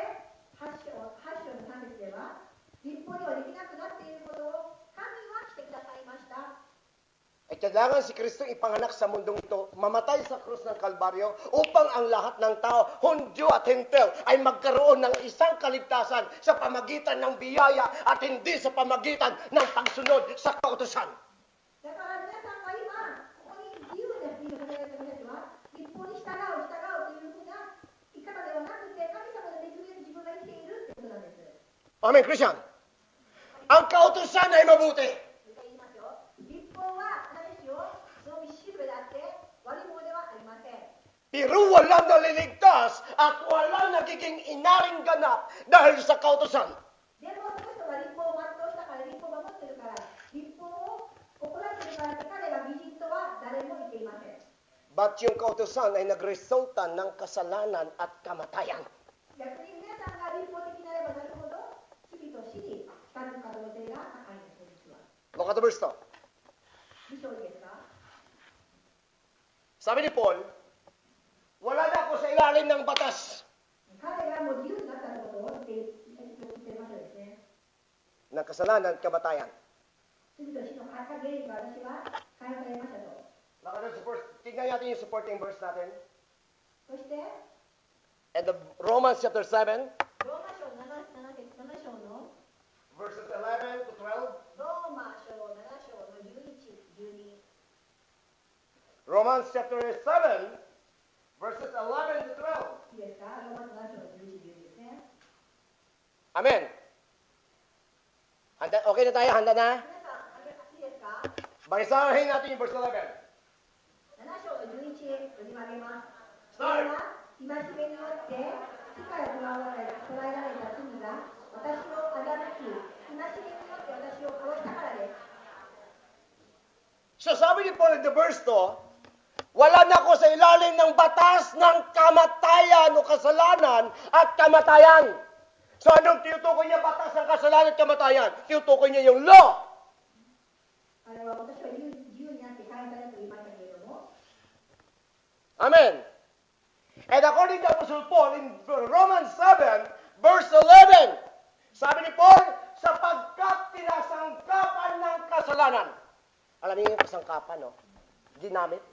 8章の3節では、立法ではできなくなっていることを神はしてくださいました。 Ay kailangan si Kristo ipanganak sa mundong ito, mamatay sa krus ng Kalbaryo, upang ang lahat ng tao, Hudyo at Hentil, ay magkaroon ng isang kaligtasan sa pamagitan ng biyaya at hindi sa pamagitan ng pagsunod sa kautusan. だから皆さんが今、ここに自由な国の方々たちは、立法に従うというふうな生き方ではなくて、神様の恵みで自分が生きているということなんです。 Amen, Christian. Ang kautusan ay mabuti. 言いますよ。立法は何でしょう、その道しるべであって、悪いものではありません。 Pero walang naliligtas at walang nagiging inaring ganap dahil sa kautusan. でもその人が立法を全うしたから、立法を守っているから、立法を行っているからって彼が美人とは誰も言っていません。 But yung kautusan ay nagresulta ng kasalanan at kamatayan. 逆に皆さんが立法的になればなるほど、罪と死に近づく可能性が高いんです、実は。 Look at the verse 2. 理想ですか？ Sabi ni Paul, wala na ako sa ilalim ng batas 彼がもう自由になったことを言っていますですね。 ng kasalanan at kamatayan. 罪と死の原因が私は解放されましたと。 Look at the support. Tignan natin yung supporting verse natin. そして、 And the Romans chapter 7, ローマ書7章の verses 11 to 12. ローマ書7章の11、12。 Romans chapter 7, verses 11 to 12. いいですか？ローマ書7章の11、12ですね。 Amen. Handa, okay na tayo? Handa na? 皆さん、いいですかBasahin natin yung verse 11. ？7章の11、読み上げます。そ Start. れは、戒めによって死から捕らえられた罪が私を欺き、戒めによって私を殺したからです。 So sabi ni Paul in the verse 2, wala na ako sa ilalim ng batas ng kamatayan o kasalanan at kamatayan. So anong tinutukoy niya batas ng kasalanan at kamatayan? Tinutukoy niya yung law. あれは私は自由になって解放されたと言いましたけれども、 Amen. And according to Apostle Paul in Romans 7, verse 11, sabi ni Paul, sapagkat tinasangkapan ng kasalanan. Alam niyo yung kasangkapan, no? Ginamit.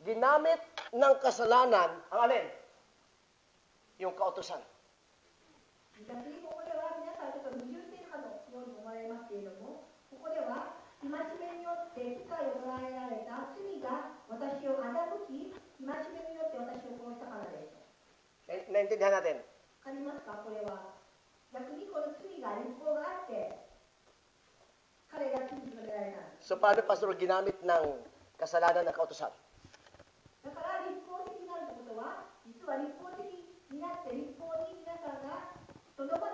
Ginamit ng kasalanan, ang alin? Yung kautusan. 昔ここでは皆さんちょっと矛盾しているかのように思われますけれども、ここでは戒めによって世界を捉えられた罪が私を欺き、戒めによって私を殺したからです。Naintindihan natin. わかりますか？これは逆にこの罪が立法があって彼が罪に決められた。 So paano, Pastor, ginamit ng kasalanan ng kautusan? だから立法的になるということは、実は立法的になって立法に皆さんがとどま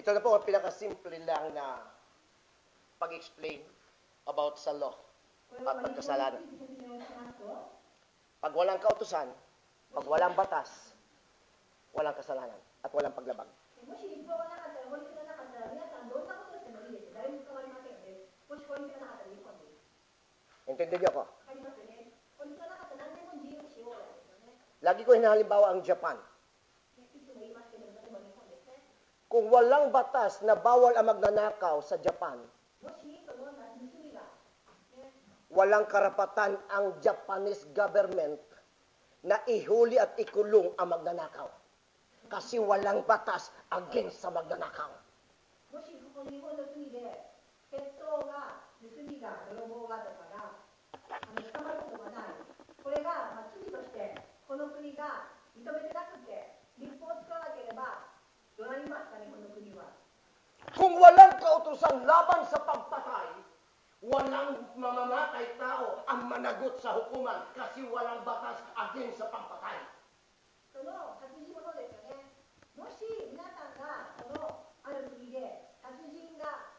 Ito na po ang pinakasimple lang na pag-explain about sa law これは at pagkasalanan. 日本語に説明をしますと、 Pag walang kautusan, pag walang batas, walang kasalanan at walang paglabag. もし立法がなかったら、法律がなかったら、皆さんどんなことをしてもいいです。誰も捕まりませんので、もし法律がなかったら日本でいい。 Intindihan niyo ako? わかりますよね。法律がなかったら何でも自由にしようですよね。 Lagi ko hinahalimbawa ang Japan. いつも言いますけど、例えば日本ですね。 Kung walang batas na bawal ang magnanakaw sa Japan, もしその盗みが、ね、 walang karapatan ang Japanese government na ihuli at ikulong ang magnanakaw. Kasi walang batas against sa magnanakaw. もしこの日本の罪で、窃盗が、盗みが、泥棒がとかが、捕まることがない。これが、罪として、この国が認めてなくて、立法を作らなければ、どうなりますかね、この国は。 Kung walang kautusan laban sa pagpatay, walang mamamatay tao ang managot sa hukuman kasi walang batas against sa pagpatay. その殺人もそうですよね。もし皆さんがそのある国で殺人が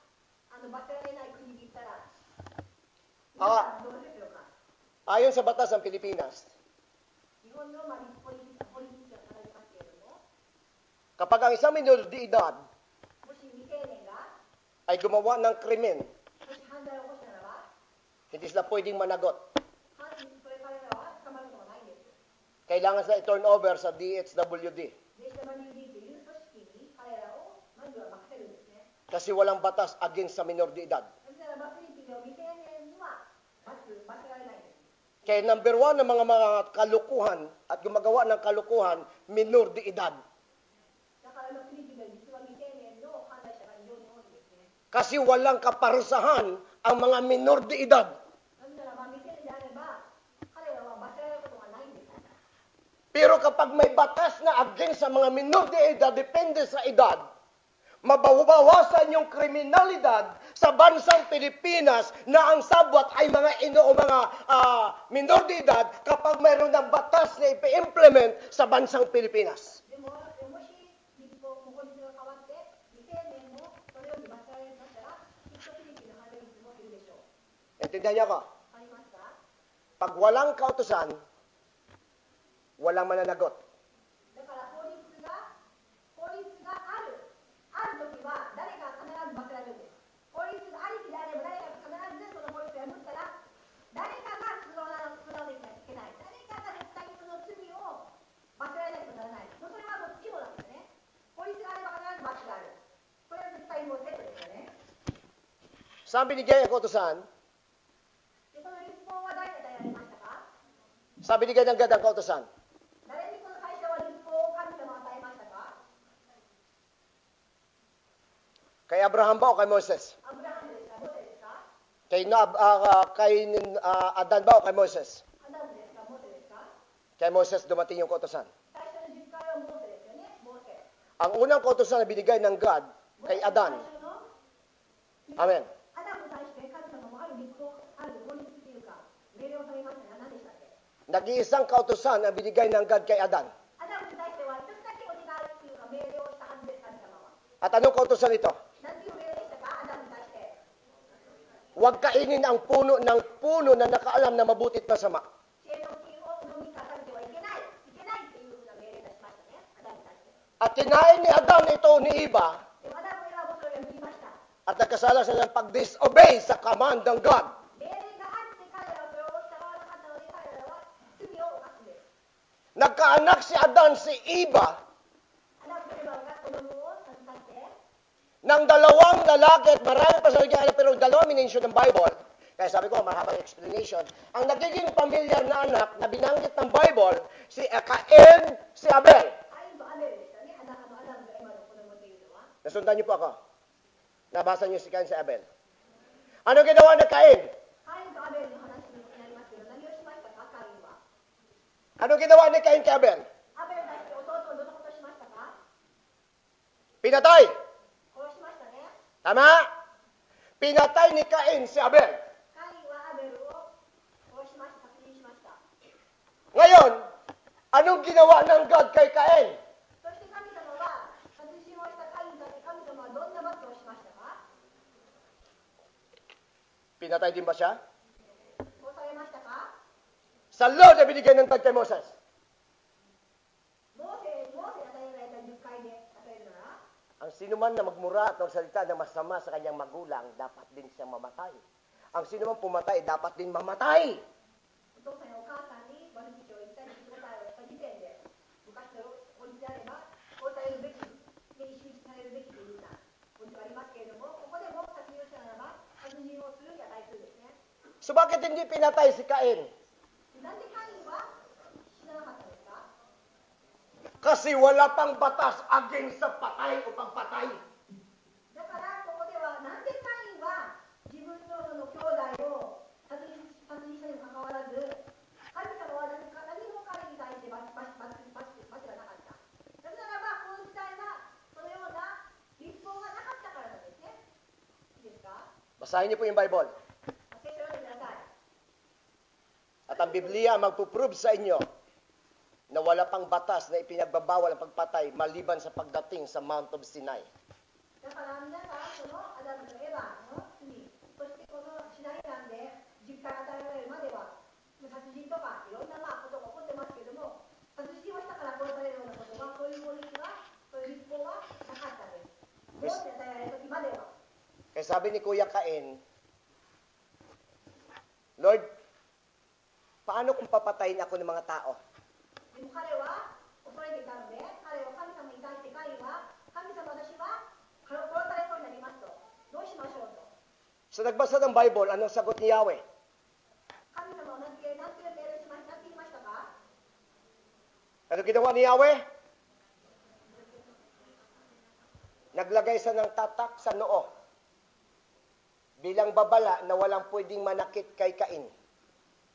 罰せられない国に行ったら、皆さんどうでしょうか。 Ayon sa batas ng Pilipinas, 日本の法律がされてますけれども、 kapag ang isang minor de edad もし未成年が ay gumawa ng krimen, もし犯罪を起こしたならば、 hindi sila pwedeng managot. それ彼らは捕まることがないんです。 Kailangan sila i-turn over sa DHWD で、HWD という組織に彼らをまずは任せるんですね。 kasi walang batas against sa minor de edad. そしたらフィリピンの未成年には罰せられないんです。 Kaya number one ng mga kalukuhan at gumagawa ng kalukuhan, minor de edad. だからフィリピンでは実は未成年の犯罪者が非常に多いんですね。 Kasi walang kaparusahan ang mga minor de edad. なぜならば未成年であれば彼らは罰せられることがないんです。 Pero kapag may batas na against sa mga minor de edad, depende sa edad, mabawasan yung kriminalidad sa bansang Pilipinas na ang sabwat ay mga minor de edad kapag mayroon ng batas na ipi-implement sa bansang Pilipinas. でもし法律が変わって未成年もそれより罰せられるとしたらきっとフィリピンの犯罪率も減るでしょう。 Intindihan niyo ako? わかりますか。 Pag walang kautusan, walang mananagot. だから法律がある時は誰か必ず罰せられるんです。法律がありきであれば誰か必ずその法律を破ったら誰かが作らなきゃいけない。誰かが絶対にその罪を罰せられないとならない。それはもう規模なんですね。法律があれば必ず罰がある。これは絶対もうセットですよね。 Saan binigay ang kautusan? で、その立法は誰が与えられましたか。 Saan binigay ng God ang kautusan? 誰にこの会社は立法を神様が与えましたか。 Kay Abraham ba o kay Moses? アブラハムですか、モセですか。 Kay Adan ba o kay Moses? アダムですか、モセですか。 Kay Moses dumating yung kautusan. 最初の10回はモーセですよね。モーセ。 Ang unang kautusan na binigay ng God kay Adan. 最初の Amen. アダムに対して神様もある立法、ある法律っていうか命令をされましたが何でしたっけ。 Nag-iisang kautusan na binigay ng God kay Adan. アダムに対しては一つだけお願いっていうか命令をしたはずです、神様は。 At anong kautusan ito? 何ていう命令でしたか、アダムに対して。 Huwag kainin ang puno na nakaalam na mabuti at masama. 知恵の木を飲みかかってはいけない、いけないっていうふうな命令を出しましたね、アダムに対して。 At kinain ni Adan ito ni Eva でもアダムにはもうそれを言いました。 at nagkasala sila ng pag-disobey sa command ng God. 命令があって彼らはそれを従わなかったので彼らは罪を犯すんです。 Nagkaanak si Adan si Eva アダムとエバが子供を授かって、 ng dalawang lalaki at marami pa sa nagyari pero dalawang minensyon ng Bible. Kaya sabi ko, mahabang explanation. Ang nagiging pamilyar na anak na binanggit ng Bible, si Cain, si Abel. カインとアベルでしたね、アダムとエバの子供というのは。 Nasundan niyo po ako. Nabasa niyo si Cain, si Abel. Ano ginawa ni Cain? カインとアベルの話になりますけど、何をしましたか、カインは。 Ano ginawa ni Cain, si Abel? アベルに対して弟をどんなことしましたか。 Pinatay. 殺しましたね。 Tama? Pinatay ni Cain, si Abel. カインはアベルを殺しました、殺人しました。 Ngayon, anong ginawa ng God kay Cain? そして神様は殺人をしたカインに対して神様はど Pinatay din ba siya? 殺されましたか？ Sa law na binigay ng tag kay Moses. モーセに与えられた10回で与えるなら、 Ang sino man na magmura at magsalita ng masama sa kanyang magulang, dapat din siyang mamatay. Ang sino man pumatay, dapat din mamatay. お父さんやお母さんに悪口を言ったりして答えをした時点で、昔の法律であれば殺されるべき、命中されるべきというような法律がありますけれども、ここでも殺人をしたならば殺人をするに値するんですね。 So bakit hindi pinatay si Cain? なんでカインは死ななかったんですか？ Kasi wala pang batas against sa patay o pagpatay. だからここではなんでカインは自分のその兄弟を殺人したにもかかわらず、神様は何も彼に対して罰がなかった。なぜならばこの時代はそのような立法がなかったからなんですね。いいですか？ Basahin niyo po yung Bible. 聖書を読んでください。 At ang Biblia magpuprove sa inyo na wala pang batas na ipinagbabawal ang pagpatay maliban sa pagdating sa Mount of Sinai. だから皆さん、そのアダムとエヴァの罪、そしてこのシナイ山で10回与えられるまでは、殺人とかいろんなことが起こってますけれども、殺人をしたから殺されるようなことは、そういう法律は、そういう立法はなかったです。どうして与えられる時までは。 Kaya sabi ni Kuya Cain, Lord, paano kung papatayin ako ng mga tao? でも彼は恐れていたので、彼は神様に対してカインは、神様私は殺されそうになりますと、どうしましょうと。 Sa nagbasa ng Bible, anong sagot ni Yahweh? 神様は何て命令しましたって言いましたか？ Ano ginawa ni Yahweh? Naglagay siya ng tatak sa noo bilang babala na walang pwedeng manakit kay Cain.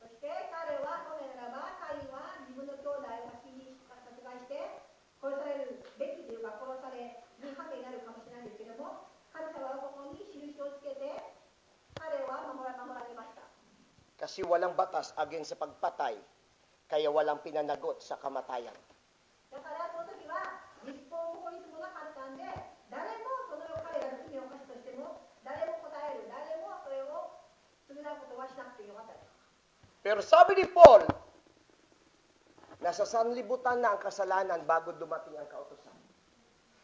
そして彼は本来ならばカインは自分の兄弟を殺害して殺されるべきというか殺されに判定になるかもしれないんですけども、神様はここに印をつけて彼は守られました。 Kasi walang batas against sa pagpatay, kaya walang pinanagot sa kamatayan. だからその時は立法法律もなかったんで、誰もその彼らの罪を犯したとしても誰も答える、誰もそれを償うことはしなくてよかったです。 Pero sabi ni Paul, nasa sanlibutan na ang kasalanan bago dumating ang kautusan.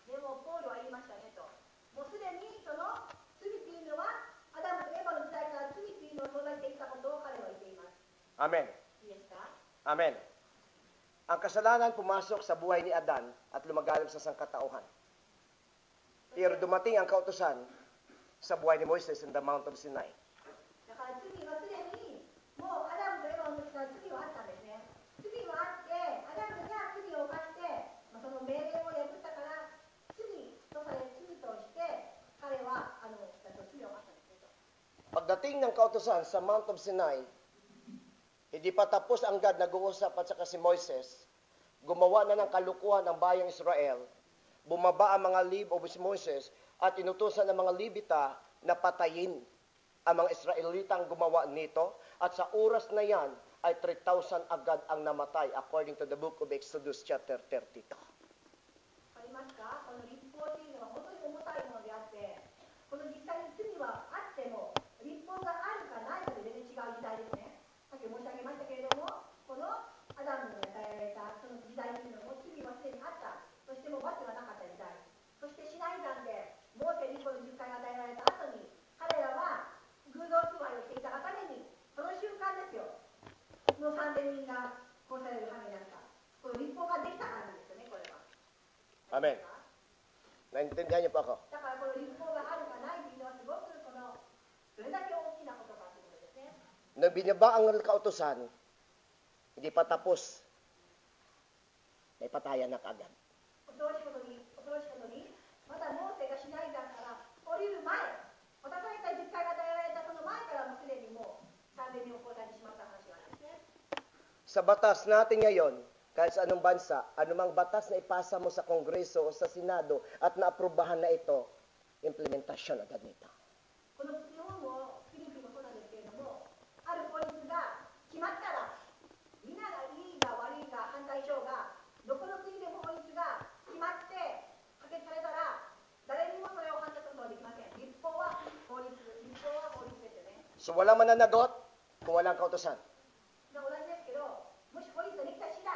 でもポールは言いましたねと。もうすでにその罪っていうのはアダムとエヴァの時代から罪っていうのを存在してきたことを彼は言っています。 Amen. いいですか？ Amen. Ang kasalanan pumasok sa buhay ni Adan at lumaganap sa sangkatauhan. Pero dumating ang kautusan sa buhay ni Moises in the Mount of Sinai. だから罪はすでにもうアダムとエヴァの時から罪はあったんですね。罪はあって、アダムが罪を犯して、その命令を破ったから罪として彼は罪を犯したんですねと。 Pagdating ng kautusan sa Mount of Sinai, hindi pa tapos ang God nag-uusap at saka si Moises, gumawa na ng kalukuhan ang bayang Israel, bumaba ang mga o si Moises at inutusan ng mga Libita na patayin ang mga Israelitang gumawa nito at sa oras na yan ay 3,000 agad ang namatay according to the book of Exodus chapter 32. わかりますか？この立法というのは本当に重たいものであって、この実際に罪はあっても立法があるかないかで全然違う時代ですね。さっき申し上げましたけれども、このアダムに与えられたその時代というのも罪はすでにあった。そしてもう罰がなかった時代。そしてシナイ山でモーセにこの10回与えられた後に彼らは偶像崇拝をしていたがためにその瞬間ですよ。の3000人が殺される羽目になった。この立法ができたからなんですよね、これは。 Amen. Naintindihan niyo po ako? だからこの立法があるかないというのはすごくどれだけ大きなことかということですね。 Nang binaba ang kautusan, hindi pa tapos, may patayan na kaagad. 恐ろしいことに、まだモーセがシナイ山から降りる前、渡された10回が与えられたその前からもうすでにもう3000人を殺されてしまった話があるんですね。 Sa batas natin ngayon, kahit sa anong bansa, anumang batas na ipasa mo sa Kongreso o sa Senado at naaprubahan na ito, implementasyon agad nito. この日本もフィリピンもそうなんですけれども、ある法律が決まったら、みんながいいが悪いが反対しようが、どこの国でも法律が決まって可決されたら、誰にもそれを反対することはできません。立法は法律ですよね。 So So walang mananagot kung walang kautosan. 同じですけど、もし法律ができた次第、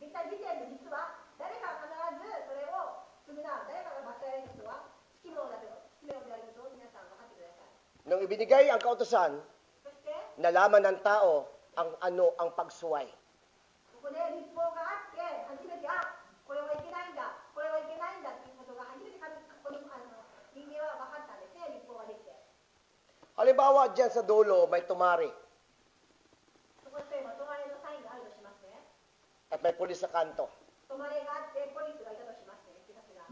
できた時点で実は誰かが必ずそれを償う、誰かが罰せられることはつきものだと、つきものであることを皆さん分かってください。 Nung ibinigay ang kautosan, そして、 nalaman ng tao ang ano ang pagsuway. ここで立法があって、初めて、これはいけないんだ、これはいけないんだということが初めて人間は分かったんですね、立法ができて。 Halimbawa, dyan sa dulo, may tumari そこで今、止まれのサインがあるとしますね。 at may pulis sa kanto. 止まれがあって、ポリスがいたとしますね、警察が。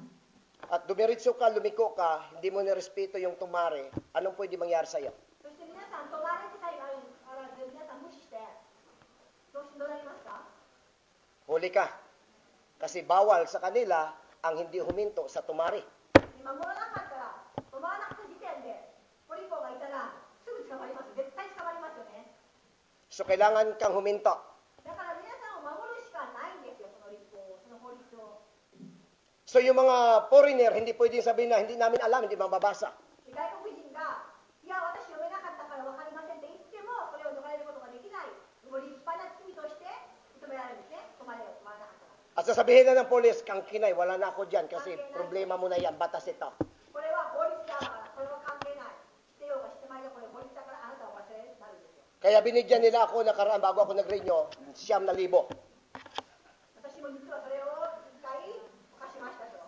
At dumiritso ka, lumiko ka, hindi mo nirespeto yung tumari, anong pwede mangyari sa'yo? そして皆さん、止まれってサインがあらず、皆さん無視して、どうなりますか？ Huli ka. Kasi bawal sa kanila ang hindi huminto sa tumari. 守らなかったら、止まらなかった時点で、ポリコがいたら、すぐ捕まります。絶対捕まりますよね。 So kailangan kang huminto. だから皆さんを守るしかないんですよ、その立法を、その法律を。 So yung mga foreigner, hindi pwedeng sabihin na hindi namin alam, hindi mababasa. 外国人が、いや、私読めなかったから分かりませんって言っても、それを逃れることができない。もう立派な罪として認められるんですね。止まらなかったら。 At sasabihin na ng polis, kang kinay, wala na ako dyan kasi problema mo na yan, batas ito. これは法律だから、これは関係ない。してようがしてまいがこれ法律だからあなたは忘れになるんですよ。 Kaya binigyan nila ako nakaraan bago ako nag-renew, 9,000. 私も実はそれを一回犯しましたと。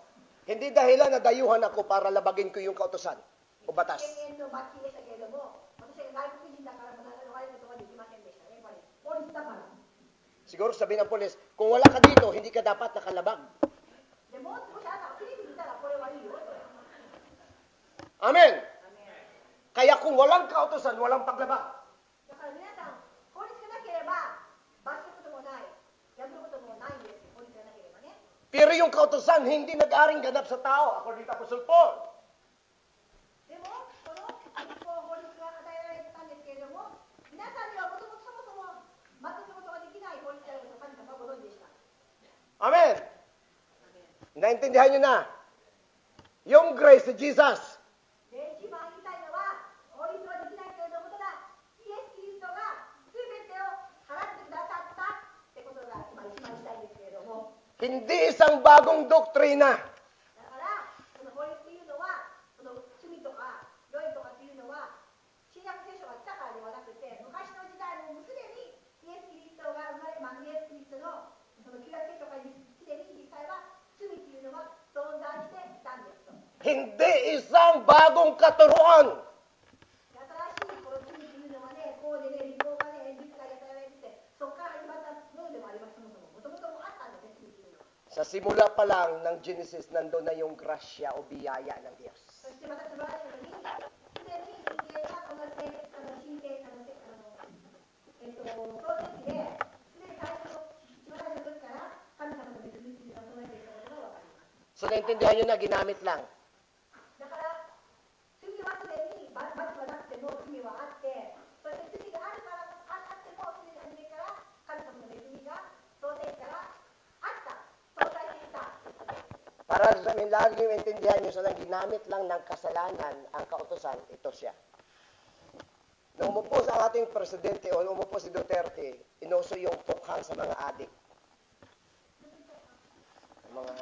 Hindi dahilan na dayuhan ako para labagin ko yung kautosan o batas. 1000円の罰金でしたけれども、私が外国人だから逃れることができませんでしたね。やっぱり法律だから。 Siguro sabihin ng polis, kung wala ka dito, hindi ka dapat nakalabag. でも、もしあなたがテレビ見たらこれはいいよと。 Amen! Kaya kung walang kautosan, walang paglabag. だから皆さん、法律がなければ罰することもない、破ることもないんですよ。法律がなければね。 Pero yung kautosan, hindi nag-aring ganap sa tao. According to Apostle Paul. でも、この立法法律が与えられたんですけれども、皆さんにはもともとそもそも全くことができない法律であることを神様はご存知でした。 Amen! Naintindihan nyo na. Yung grace ni Jesus, で、一番言いたいのは、法律はできないけれども、ただ、イエス・キリストが全てを払ってくださったってことが今一番言いたいんですけれども、 hindi isang bagong doktrina. だから、その法律っていうのは、その罪とか良いとかっていうのは、新約聖書が来たからではなくて、昔の時代もすでにイエス・キリストが生まれ、イエス・キリストのその旧約聖書からすでに実際は罪っていうのは存在していたんですと。 Hindi isang bagong katuruan. 新しいこの罪っていうのはね、こうでね、立法がね、律が与えられてて、そこから始まったものでもあります、そもそも。もともともあったんですね、罪っていうのは。 Sa simula pa lang ng Genesis, nandun na yung grasya o biyaya ng Diyos. そしてまた素晴らしいのに、すでに人間がこの神聖、創世記で、すでに最初の一番最初の時から神様の別に罪が備えていたことが分かります。 So naintindihan nyo na, ginamit lang. だから罪はすでに罰はなくても罪はあって、そして罪があるからあってもすでに初めから神様の恵みが創世記からあった、存在していた。 Para sa amin, lagi yung intindihan nyo sa lang, ginamit lang ng kasalanan ang kautosan, ito siya. Nung umupo sa ating presidente o nung umupo si Duterte, inuso yung tukhang sa mga adik. Mga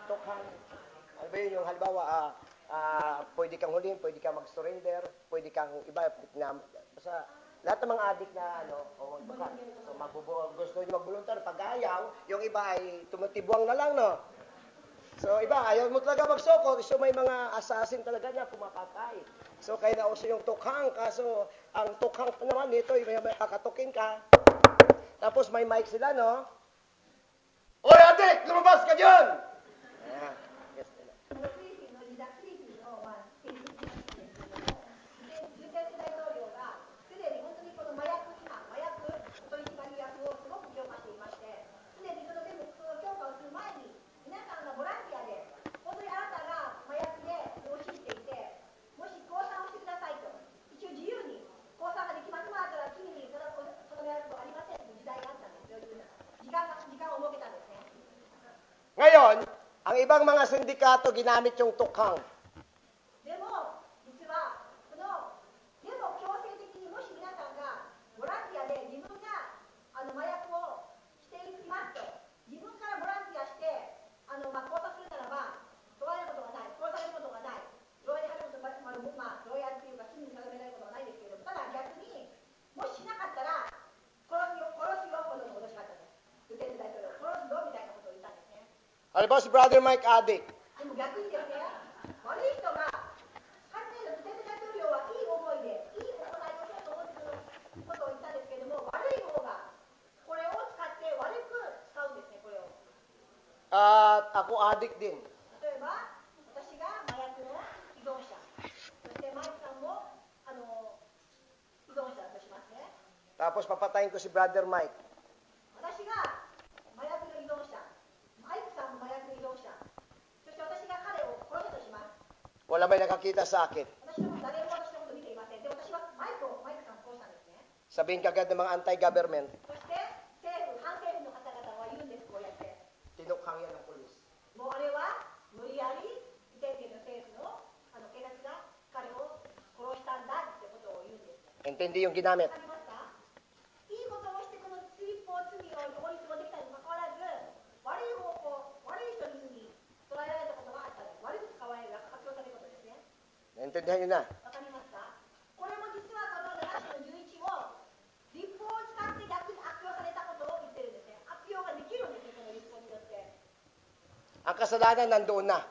tukhang. Ano ba yun yung halimbawa, pwede kang huliin, pwede kang mag-surrender, pwede kang iba, sa lahat ng mga adik na o tukhang. So gusto nyo magbuluntar, pag ayaw, yung iba ay tumutibwang na lang, no? So iba, ayaw mo talaga magsoko, so may mga assassin talaga na pumapatay. So kaya nauso yung tukhang, kaso ang tukhang naman nito, may kakatukin ka. Tapos may mic sila, no? Oy, adik! Lumabas ka dyan! Ayan. Yes, フィリピンの時代、フィリピンの、建築家ですけれども、ドゥテルテ大統領がすでに本当にこの麻薬取締役をすごく強化していまして、すでにその強化をする前に、皆さんがボランティアで、本当にあなたが麻薬で押ししていて、もし降参をしてくださいと、一応自由に降参ができますもあったら、君にそのやることありませんという時代があったんですよ、時間を設けたんですね。 Ngayon, ang ibang mga sindikato ginamit yung tukhang. でも、実は、この Halimbawa si Brother Mike Adik. でも逆にですね、悪い人が、初めのプレゼン大統領はいい思いで、いい行いをしようと思ってくることを言ったんですけれども、悪い方がこれを使って悪く使うんですね、これを。Ako adik din. 例えば、私が麻薬の依存者、そしてマイクさんも依存者だとしますね。 Tapos papatayin ko si Brother Mike. 私が麻薬の依存者、マイクさんも麻薬の依存者、そして私が彼を殺したとします。 Wala may nakakita sa akin. 私の誰も私のことを見ていません。で、私はマイクさんを殺したんですね。 Sabihin kagad ng mga anti-government, そして反政府の方々は言うんです、こうやって。 tinukhang yan ng pulis. もうあれは無理やりイテンゲの政府の警察が彼を殺したんだってことを言うんです。 Intindi yung ginamit. わかりますか？いいことをしてこの立法罪を法律をできたにもかかわらず、悪い方向、悪い人に捉えられたことがあったんです。悪く使われる、悪用されることですね。 Naintindihan nyo na. わかりますか？これも実はこの7章の11も立法を使って逆に悪用されたことを言ってるんですね。悪用ができるんですよ、この立法によって。 Ang kasalanan nandoon na.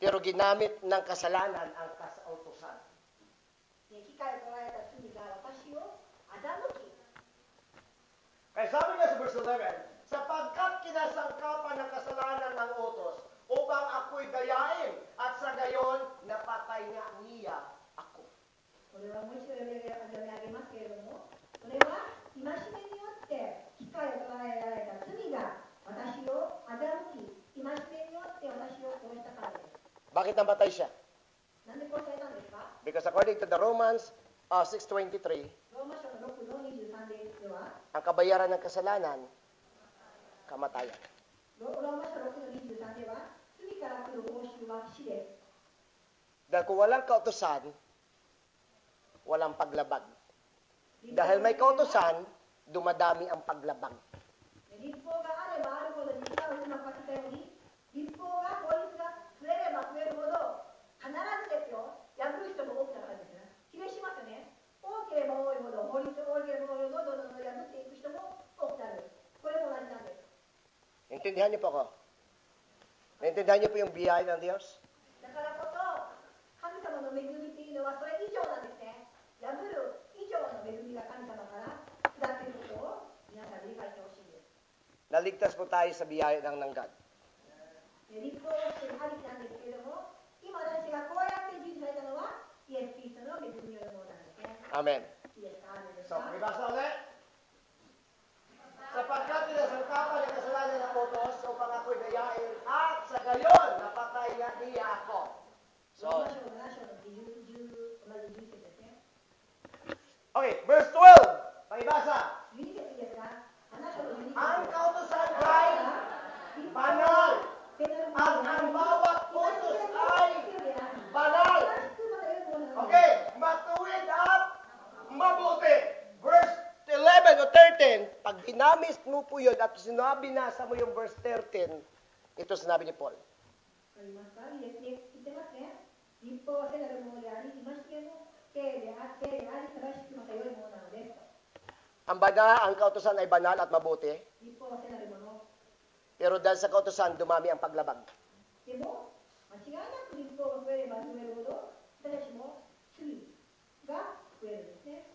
Pero ginamit ng kasalanan ang kasautusan. 機械を捉えた罪が私を欺き。 Kaya sabi nga sa verse 11, sapagkat kinasangkapan ng kasalanan ng utos upang ako'y dayain at sa gayon napatay nga niya ako. これはもう一度読み上げますけれども、これは戒めによって機械を捉えられた罪が私を欺き、戒めによって私を殺したからです。 Bakit namatay siya? なんで殺されたんですか？ Because according to the Romans 6:23, ローマ書の6の23では、 ang kabayaran ng kasalanan, kamatayan. ローマ書6の23では、罪から来る報酬は死です。 Dahil kung walang kautusan, walang paglabag. Dahil may kautusan, dumadami ang paglabag. 立法があればあるほど、実はうまく書いたように、立法が法律が増えれば増えるほど、必ずですよ、破る人も多くなるんですね。比例しますよね。多ければ多いほど、法律が多ければ多いほど、どんどん破っていく人も多くなる。これも同じなんです。 Intindihan niyo po ako? Naintindihan niyo po yung biyaya ng Diyos? だからこそ、神様の恵みっていうのはそれ以上なんですね。破る以上の恵みが神様から下っていることを皆さん理解してほしいんです。 Naligtas po tayo sa biyaya ng God. 立法をしてありきなんですけれども、今私がこうやって授受されたのは、イエス・キリストの恵みによるものなんですね。 Amen. いいですか？アーメンです So, か？ ibasa ulit. Sapagkat kinasangkapan ng kasalanan ng utos upang ako'y dayain at sa gayon napatay nga niya ako. ロー So, マ書7章の同じ11節ですね。 okay, verse 12. Pakibasa. 12節いいですか？7章の12節。 Ang kautusan ay banal. At ang bawat utos ay banal. Okay, matuwid at mabuti. Verse 11 o 13, pag dinamis mo po yun at sinabi nasa mo yung verse 13, ito sinabi ni Paul. わかりますか？いいですね。言ってますね。立法は聖なるものであり、戒めも聖であり、正しくまた良いものなのですと。 Ang kautusan ay banal at mabuti, 立法は聖なるもの。 pero dahil sa kautusan, dumami ang paglabag. でも、間違いなく立法が増えれば増えるほど、私たちも罪が増えるんですね。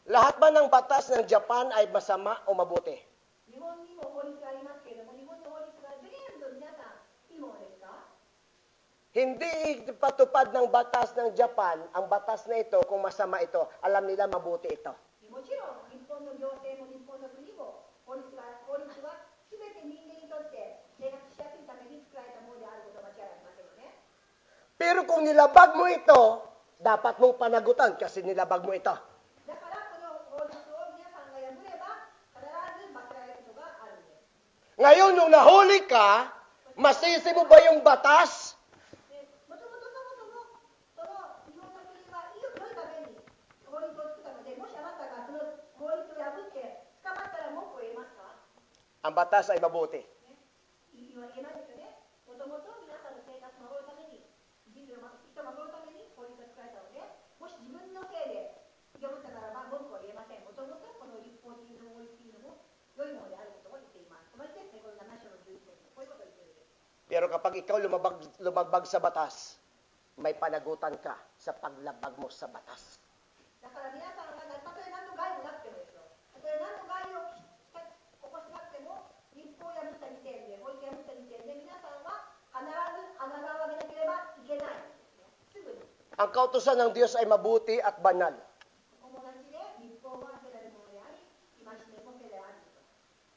Lahat ba ng batas ng Japan ay masama o mabuti? 日本にも法律がありますけれども、日本の法律が全部皆さんいいものですか？ Hindi ipatupad ng batas ng Japan ang batas na ito kung masama ito. Alam nila mabuti ito. もちろん、日本の行政も日本の国も法律は全て人間にとって生活しやすいために作られたものであることは間違いありませんよね。 Pero kung nilabag mo ito, dapat mong panagutan kasi nilabag mo ito. だからこの法律を皆さんが破れば必ず罰せられることがあるんです。 Ngayon, nung nahuli ka, masisi mo ba yung batas? もともとその日本の国が良いために法律を作ったので、もしあなたがその法律を破って捕まったら文句を言えますか？ Ang batas ay mabuti. 言えないですよね。もともと皆さんの生活を守るために、人類を人を守るために法律が作られたので、もし自分のせいで破ったならば文句は言えません。もともとこの立法というの法律というのも良いものであることを言っています。同じですね、この7章の11節。こ kapag ikaw lumagbag sa batas, may panagutan ka sa paglabag mo sa batas. だから皆さんがたとえ何の害もなくてもですよ。たとえ何の害を起こしなくても、立法を破った時点で、法律を破った時点で、皆さんは必ず穴を上げなければいけないんですね。すぐに。 Ang kautusan ng Diyos ay mabuti at banal. 友達で立法は聖なるものであり、戒めも聖である。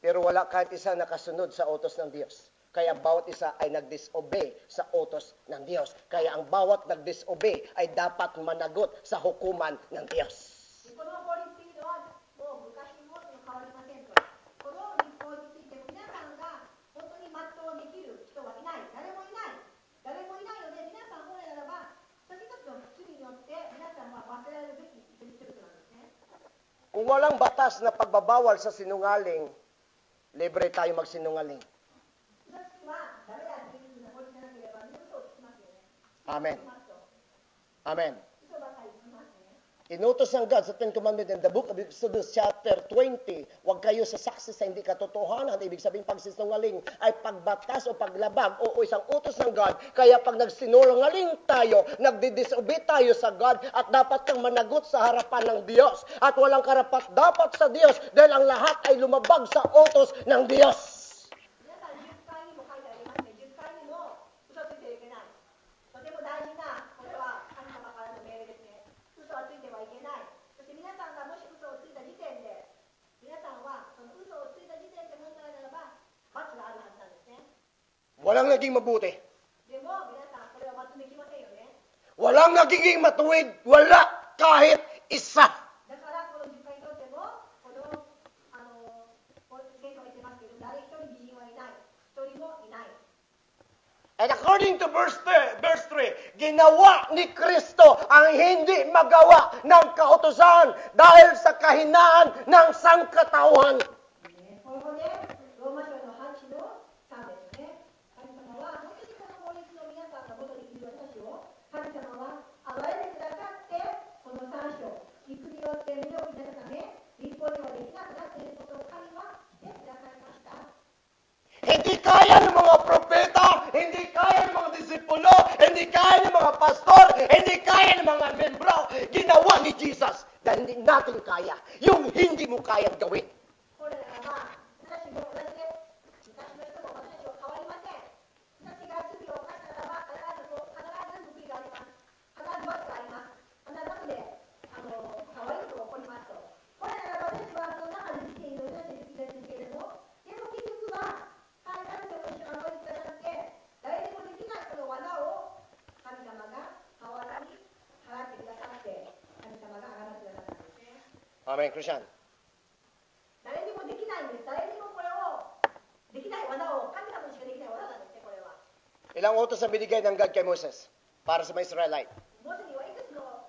Pero wala kahit isa nakasunod sa utos ng Diyos. Kaya bawat isa ay nag-disobey sa utos ng Diyos. Kaya ang bawat nag-disobey ay dapat managot sa hukuman ng Diyos. この法律というのは、もう昔も変わりませんと。この立法についても皆さんが本当に全うできる人はいない。誰もいない。誰もいないので、皆さん本来ならば、一つ一つの罪によって皆さんは忘れられるべき一人一人なんですね。 Kung walang batas na pagbabawal sa sinungaling, libre tayo magsinungaling. 嘘つきはダメだというふうな法律がなければ、嘘をつきますよね。 Amen. つきますと Amen. 嘘ばかりつきますね。 Inutos ng God sa Ten Commandments in the book of Exodus chapter 20, huwag kayo sasaksi sa hindi katotohanan. Ibig sabihin pagsisinungaling ay pagbatas o paglabag o isang utos ng God. Kaya pag nagsinungaling tayo, nagdi-disobey tayo sa God at dapat kang managot sa harapan ng Diyos. At walang karapat dapat sa Diyos dahil ang lahat ay lumabag sa utos ng Diyos. 皆さん、10回にも書いてありますね。10回にも嘘ついてはいけない。とても大事な、これは神様からの命令ですね。嘘はついてはいけない。そして皆さんがもし嘘をついた時点で、皆さんはその嘘をついた時点で問題ならば、罰があるはずなんですね。 Walang naging mabuti. でも皆さん、これは罰できませんよね。 Walang nagiging matuwid. Wala kahit isa. だからこの10回にとっても、この聖書が言ってますけど、誰一人義人はいない。一人もいない。 And according to verse 3, ginawa ni Kristo ang hindi magawa ng kautusan dahil sa kahinaan ng sangkatauhan. ここでローマ書の8の3ですね。神様は本当にこの法律の皆さんが元にいる私を、神様は憐れんでくださって、この3章、肉によって無力になるため、立法ではできなくなっていることを神はしてくださいました。 Hindi kaya ng mga propeta, hindi kaya ng mga disipulo, hindi kaya ng mga pastor, hindi kaya ng mga membro. Ginawa ni Jesus dahil hindi natin kaya. Yung hindi mo kayang gawin. これらは私も同じで、昔の人も私たちは変わりません。私が罪を犯したならば、必ず報いがあります。必ず罰があります。必ず後で悪いことが起こりますと。これらは私はその中で生きている私たちですけれども、でも結局は、神様と一緒に守りくださって、誰でもできないこの罠を神様が代わりに払ってくださって、神様があがなってくださったんですね。 Amen, Christian. 誰にもできないんです。誰にもこれをできない技を神様にしかできない技なんですね、これは。 Ilang utos ang binigay ng God kay Moses para sa mga Israelite? モーセにはいくつの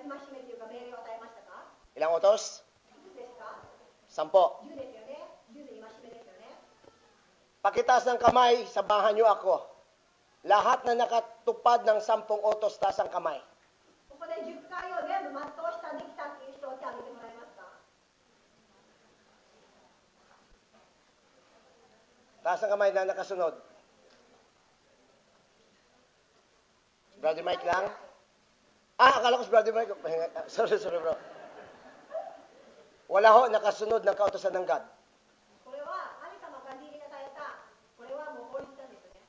戒めというか命令を与えましたか？ Ilang utos? いくつですか？ 10. 10ですよね。10で戒めですよね。 Pakitaas ng kamay, sabahan niyo ako. Lahat na nakatupad ng 10 utos, taas ang kamay. ここで10回を全部全うしたできたっていう人を手を挙げてもらえますか？ Taas ang kamay na nakasunod. Brother Mike lang? Akala ko si Brother Mike. Sorry bro. Wala ho, nakasunod ng kautosan ng God. これは神様が握りなされた、これはもう法律なんですね。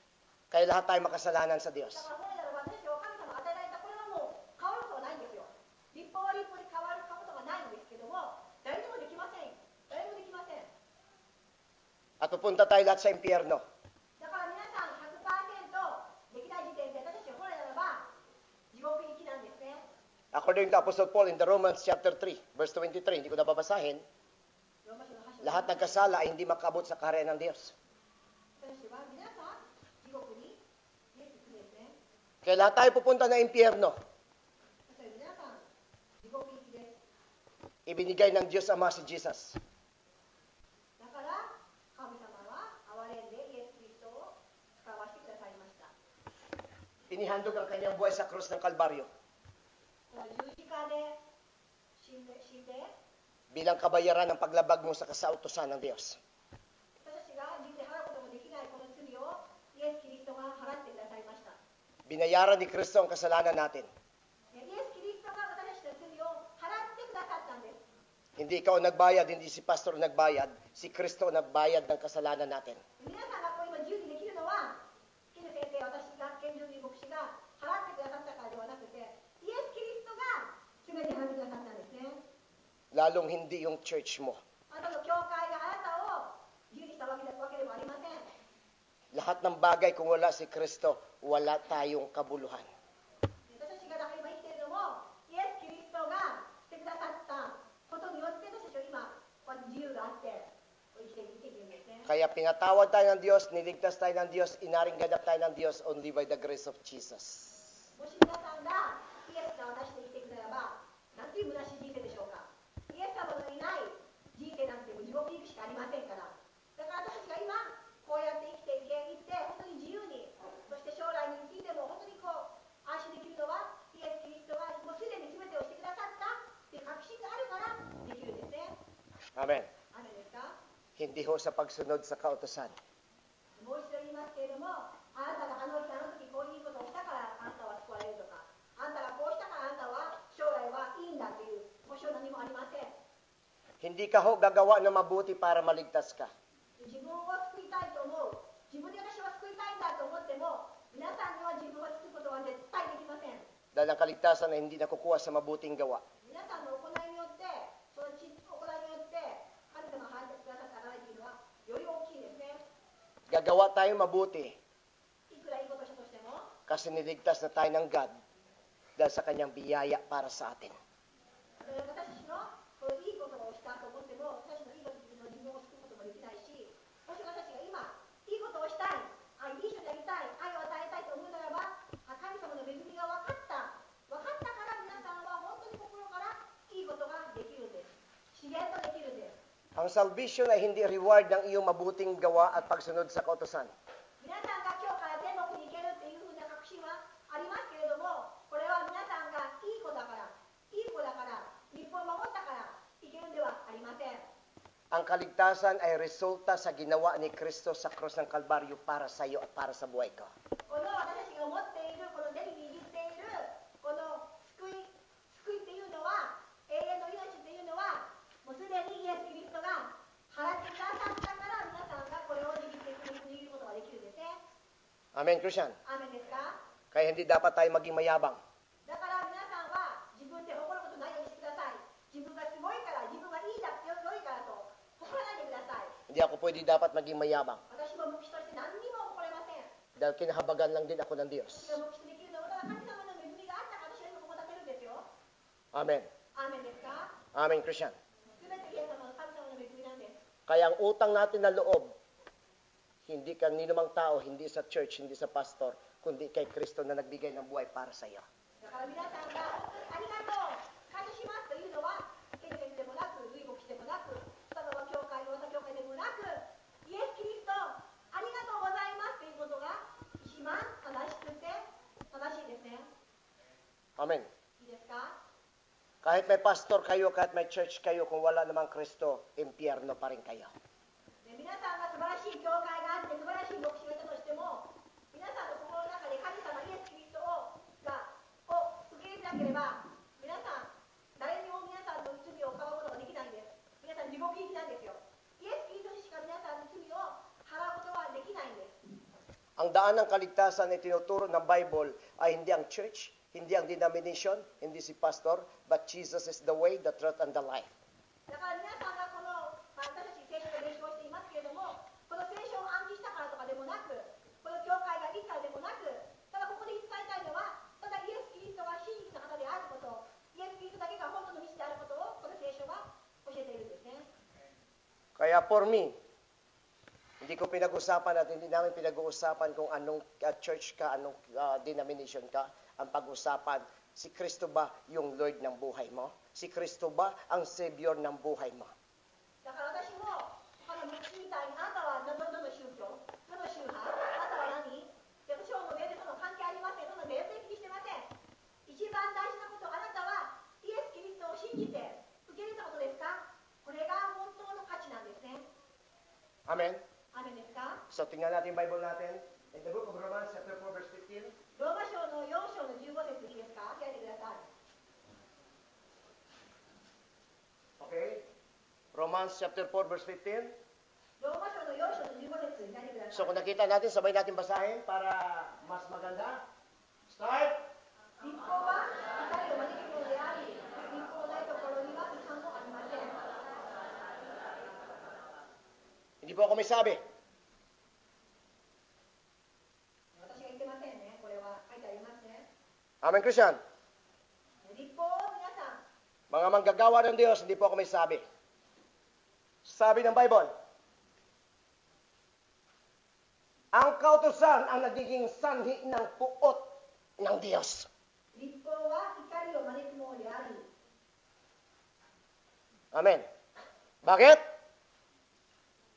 Kaya lahat tayo makasalanan sa だ Diyos. から本来ならば私を神様が与えられた、これはもう変わることはないんですよ。立法は立法に変わることがないんですけども、誰にもできません。誰にもできません。 At pupunta tayo lahat sa impyerno. だから皆さん 100% できない時点で私たちは本来ならば地獄行きなんですね。 According to Apostle Paul in the Romans chapter 3, verse 23, hindi ko na babasahin, ローマ書の8章。 lahat nagkasala ay hindi makabot sa kaharian ng Diyos. 私たちは皆さん地獄に行くんですね。 Kaya lahat tayo pupunta na impyerno. そして皆さん地獄行きです。 Ibinigay ng Diyos Ama si Jesus. だから神様は憐れんでイエス・キリストを使わせてくださいました。 Inihandog ang kanyang buhay sa krus ng Kalbaryo この十字架で死んで bilang kabayaran ng paglabag mo sa kasautusan ng Diyos. 私たちが人生払うこ Binayaran ni Kristo ang kasalanan natin. イエス・キリストが私たちの罪を払ってくださったんです。 Hindi ikaw ang nagbayad, hindi si pastor ang nagbayad. Si Kristo ang nagbayad ng kasalanan natin. 皆さんがこう今自由にできるのは、キヌ先生、私が、健常人牧師が払ってくださったからではなくて、イエス・キリストが全て払ってくださったんですね。 Lalong hindi yung church mo. あなたの教会があなたを自由にしたわけでもありません。 Lahat ng bagay kung wala si Kristo, wala tayong kabuluhan. 私たちが今生きているのも、イエス・キリストがしてくださったことによって、私たちは今、自由があって生きていけるんですね。 Kaya pinatawad tayo ng Diyos, niligtas tayo ng Diyos, inaring ganap tayo ng Diyos only by the grace of Jesus. もし皆さんがイエスが私と生きていくならば、なんていう虚しい人生でしょうか。イエス様のいない人生なんてもう地獄に行くしかありませんから。だから私たちが今、こうやって生きていって、本当に自由に、そして将来についても本当にこう、安心できるのは、イエス・キリストがもうすでに全てをしてくださったっていう確信があるからできるんですね。 Amen. アメですか。 Hindi ho sa pagsunod sa kautosan. もう一度言いますけれども、あなたがあの時こういうことをしたからあなたは救われるとか、あなたがこうしたからあなたは将来はいいんだという保証何もありません。 Hindi ka ho gagawa ng mabuti para maligtas ka. 自分を救いたいと思う、自分で私は救いたいんだと思っても、皆さんには自分を救うことは絶対できません。 Dahil ang kaligtasan ay hindi nakukuha sa mabuting gawa. 皆さんの行いによって、その行いによって、神様が判断くださったからというのはより大きいですね。 Gagawa tayo mabuti いくらいいことしたとしても、 kasi niligtas na tayo ng God dahil sa kanyang biyaya para sa atin. 私たちのこういいことをしたと思っても、私たちのいいことを自分を救うこともできないし、もし私たちが今、いいことをしたい、いい人になりたい、愛を与えたいと思うならば、神様の恵みが分かったから皆さんは本当に心からいいことができるんです。自然とできるんです。 Ang salvation ay hindi reward ng iyong mabuting gawa at pagsunod sa kautosan. 皆さんが今日から天国に行けるっていうふうな確信はありますけれども、これは皆さんがいい子だから、日本を守ったから行けるんではありません。 Ang kaligtasan ay resulta sa ginawa ni Kristo sa krus ng Kalbaryo para sa iyo at para sa buhay ko. この私たちが持っているこの手に握っているこの救いっていうのは、永遠の命っていうのは、もうすでにイエス・キリストが払ってくださったから皆さんがこれを握ることができるんですね。 Amen, Christian. アーメンですか。 Kaya hindi dapat tayo maging mayabang. だから皆さんは自分で誇ることないようにしてください。自分がすごいから、自分がいいだ、良いからと誇らないでください。 Hindi ako pwede dapat maging mayabang. 私も牧師として何にも誇れません。 Dahil kinahabagan lang din ako ng 私 Diyos. が牧師できるのは神様の恵みがあったから私は今ここ立てるんですよ。 Amen. アーメンですか。 Amen, Christian. すべて神様の恵みなんです。 Kaya ang utang natin na loob, hindi kanino mang tao, hindi sa church, hindi sa pastor, kundi kay Kristo na nagbigay ng buhay para sa iyo. だから皆さんが本当にありがとう、感謝しますというのは、ケニケニでもなく、ルイ牧師でもなく、双葉教会、大田教会でもなく、イエス・キリスト、ありがとうございますということが一番正しくて正しいですね。 Amen. いいですか。 Kahit may pastor kayo, kahit may church kayo, kung wala namang Kristo, impyerno pa rin kayo. で皆さんが素晴らしい教会があって素晴らしい牧師がいたとしても、皆さんの心の中で神様イエス・キリストを受け入れなければ、皆さん誰にも皆さんの罪を払うことができないんです。皆さん地獄行きなんですよ。イエス・キリストにしか皆さんの罪を払うことはできないんです。 Ang daan ng kaligtasan na tinuturo ng Bible ay hindi ang church, hindi ang denomination, hindi si pastor, but Jesus is the way, the truth, and the life. だから皆さんがこの、私たち聖書で勉強していますけれども、この聖書を暗記したからとかでもなく、この教会がいいからでもなく、ただここで伝えたいのは、ただイエス・キリストは真実な方であること、イエス・キリストだけが本当の道であることを、この聖書が教えているんですね。 Kaya for me, hindi ko pinag-usapan at hindi namin pinag-uusapan kung anong church ka, anong denomination ka. Ang pag-usapan, si Kristo ba yung Lord ng buhay mo? Si Kristo ba ang Savior ng buhay mo? だから私も、他の牧師みたいに、あなたはどの宗教、どの宗派、あなたは何？で私はもう全然その関係ありません。その全然気にしてません。一番大事なこと、あなたはイエス・キリストを信じて受け入れたことですか？これが本当の価値なんですね。 Amen? アメンですか？ So tingnan natin yung Bible natin. In the book of Romans, chapter 4, verse 15. ローマ書の4章の15節いいですか？開いてください。 Okay? Romans chapter 4 verse 15. ローマ書の4章の15節開いてください。 So kung nakita natin, sabay natin basahin para mas maganda. Start! 立法は光を招くものであり、立法のないところには違反もありません。 Hindi po ako may sabi. 私が言ってませんね。これは書いてありますね。 Amen, Christian. 立法を皆さん、 Mga manggagawa ng Diyos, hindi po ako may sabi. Sabi ng Bible, ang kautusan ang nagiging sanhi ng puot ng Diyos. 立法は光を招くものであり、 Amen. Bakit?